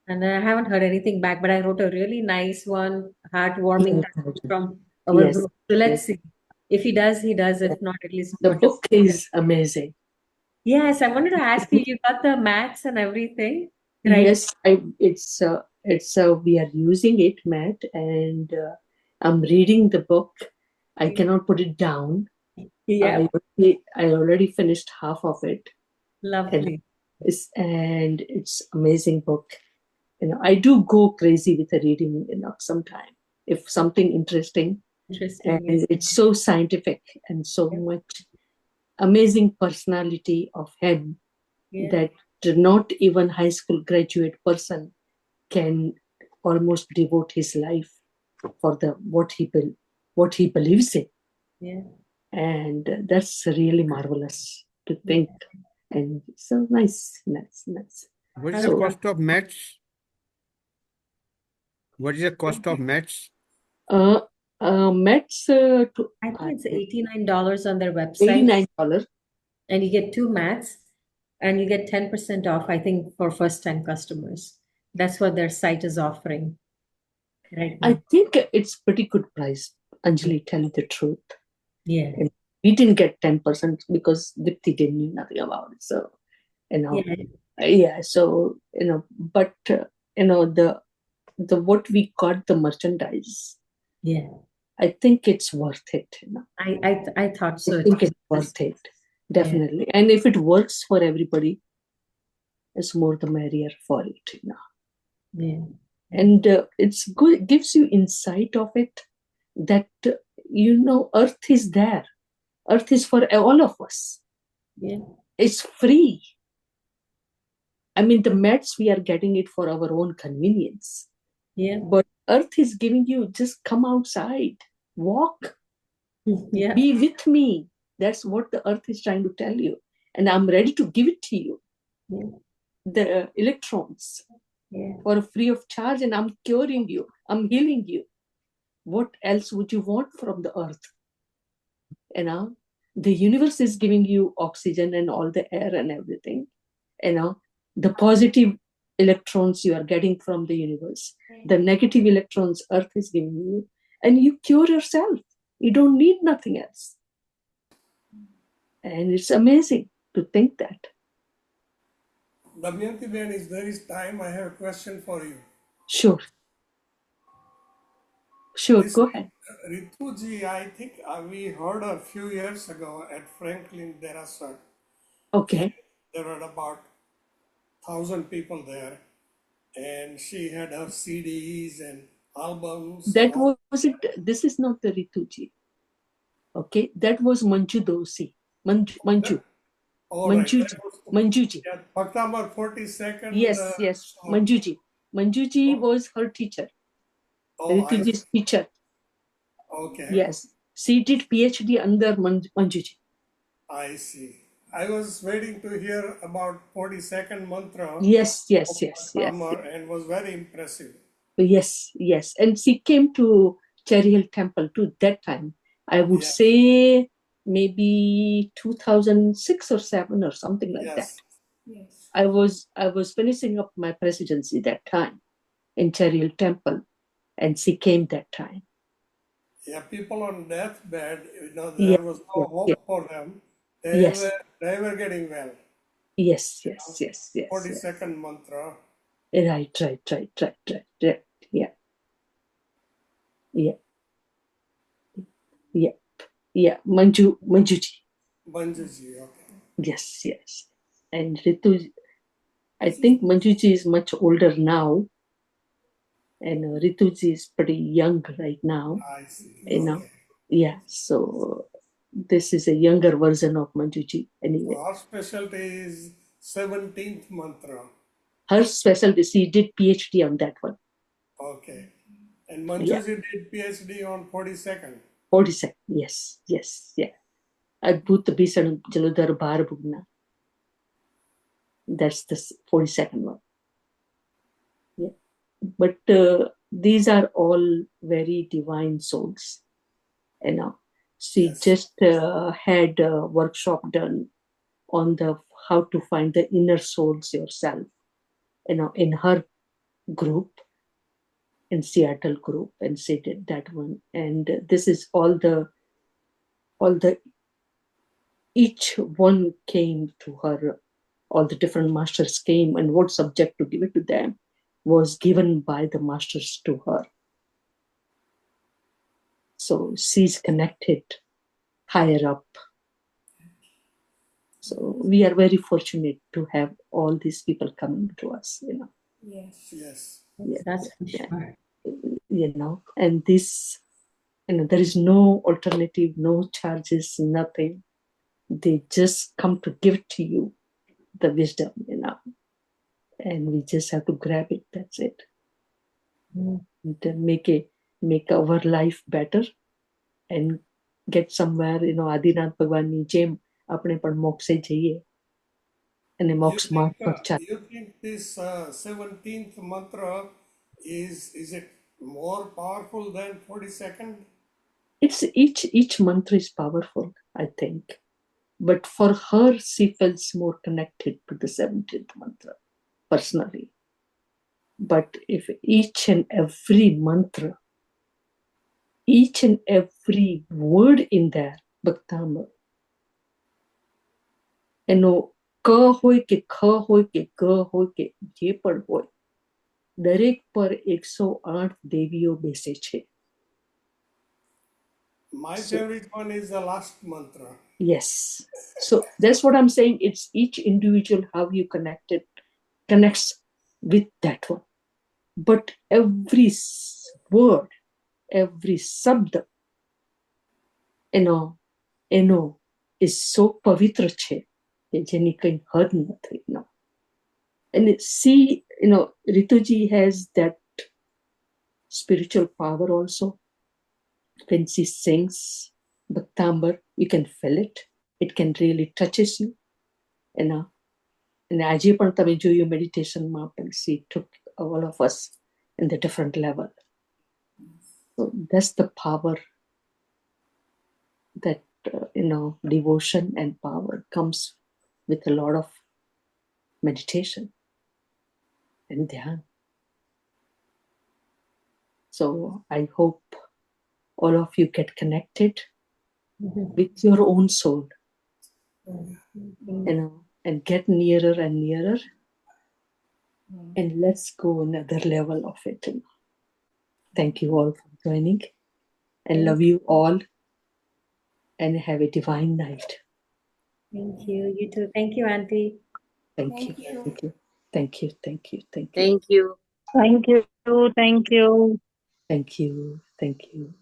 And I haven't heard anything back, but I wrote a really nice one, heartwarming from our Yes, group. So let's yes. see. If he does, he does. If not, at least The what book is amazing. Yes, I wanted to ask you, you got the mats and everything, right? Yes, we are using it, Matt, and I'm reading the book. I cannot put it down. Yeah, I already finished half of it, and lovely. it's amazing book. I do go crazy with the reading, sometime if something interesting, Interesting. and it's so scientific and so much amazing personality of him Yeah. that not even high school graduate person can almost devote his life for what he believes in, Yeah. and that's really marvelous to think. And so nice. What is the So cost of mats? What is the cost of mats? Mets I think it's $89 on their website, $89. and you get 2 mats, and you get 10% off, I think, for first-time customers. That's what their site is offering right I now. think it's pretty good price, Anjali, tell you the truth. Yeah. And we didn't get 10% because Dipti didn't know nothing about it. So, Yeah. so, but, the what we got, the merchandise, Yeah. I think it's worth it. I thought so I think too. it's worth it, definitely. And if it works for everybody, it's more the merrier for it. Yeah. And it's good, gives you insight of it that Earth is there. Earth is for all of us. Yeah. It's free. I mean, the meds, we are getting it for our own convenience. Yeah. But Earth is giving you, just come outside, walk, Yeah. be with me. That's what the Earth is trying to tell you. And I'm ready to give it to you. Yeah. The electrons Yeah. for free of charge, and I'm curing you. I'm healing you. What else would you want from the Earth? The universe is giving you oxygen and all the air and everything. The positive electrons you are getting from the universe, the negative electrons Earth is giving you, and you cure yourself. You don't need nothing else. And it's amazing to think that. Damayanti Ben, if there is time, I have a question for you. Sure, go ahead. Rituji, I think we heard her a few years ago at Franklin Derasat. Okay. There were about 1,000 people there, and she had her CDs and albums. That was it. This is not the Rituji. Okay, that was Manju Dosi. Manju. All right. Manjuji. Yeah, October 42nd. Yes. Manjuji. Manjuji was her teacher. Rituji's teacher. Okay. Yes. She did PhD under Manjuji. I see. I was waiting to hear about 42nd mantra. Yes. And was very impressive. Yes. And she came to Cherry Hill Temple to that time. I would say maybe 2006 or 7 or something like that. Yes. I was finishing up my presidency that time in Cherry Hill Temple, and she came that time. Yeah, people on deathbed, there was no hope for them. They were getting well. Yes. 42nd mantra. Right. Yeah. Manjuji. Manjuji, okay. Yes. And Ritu, I think Manjuji is much older now, and Rituji is pretty young right now. I see. Yeah. So this is a younger version of Manjuji anyway. So our specialty is 17th mantra. Her specialty, she did PhD on that one. Okay. And Manjuji did PhD on 42nd. 42nd, yes. Adbhuta Bhisan Jalodhar Bharabhugna. That's the 42nd one. Yeah. But these are all very divine souls. She just had a workshop done on how to find the inner souls yourself. In her group, in Seattle group, and she did that one. And this is all the each one came to her, all the different masters came, and what subject to give it to them was given by the masters to her. So she's connected higher up. So we are very fortunate to have all these people coming to us, Yes. Yeah. That's for sure. And this, there is no alternative, no charges, nothing. They just come to give to you the wisdom, and we just have to grab it. That's it. And make our life better and get somewhere, Adinath ભગવાનની જેમ આપણે પણ મોક્ષે જઈએ અને મોક્ષ માર્ગ પર ચાલીએ. You think this 17th mantra is it more powerful than 42nd? It's each mantra is powerful, I think. But for her, she feels more connected to the 17th mantra, personally. But if each and every mantra, each and every word in there, Bhaktamar, ક હોય કે ખ હોય કે ગ હોય કે જે પણ હોય, દરેક પર 108 દેવીઓ બેસે છે. My favorite one is the last mantra. Yes. So that's what I'm saying. It's each individual how you connects with that one. But every word, every sabda, is so pavitra che, જેની કઈ હદ નથી. And see, Rituji has that spiritual power also. When she sings Bhaktambar, you can feel it. It can really touches you. And આજે પણ તમે જોયું મેડિટેશનમાં પણ she took all of us in the different level. So that's the power that devotion and power comes with a lot of meditation and dhyan. So I hope all of you get connected with your own soul, and get nearer and nearer, and let's go another level of it. Thank you all for joining, and love you all, and have a divine night. Thank you. You too. Thank you, Auntie. Thank you. Thank you. Thank you. Thank you. Thank you. Thank you. Thank you. Thank you. Thank you. Thank you.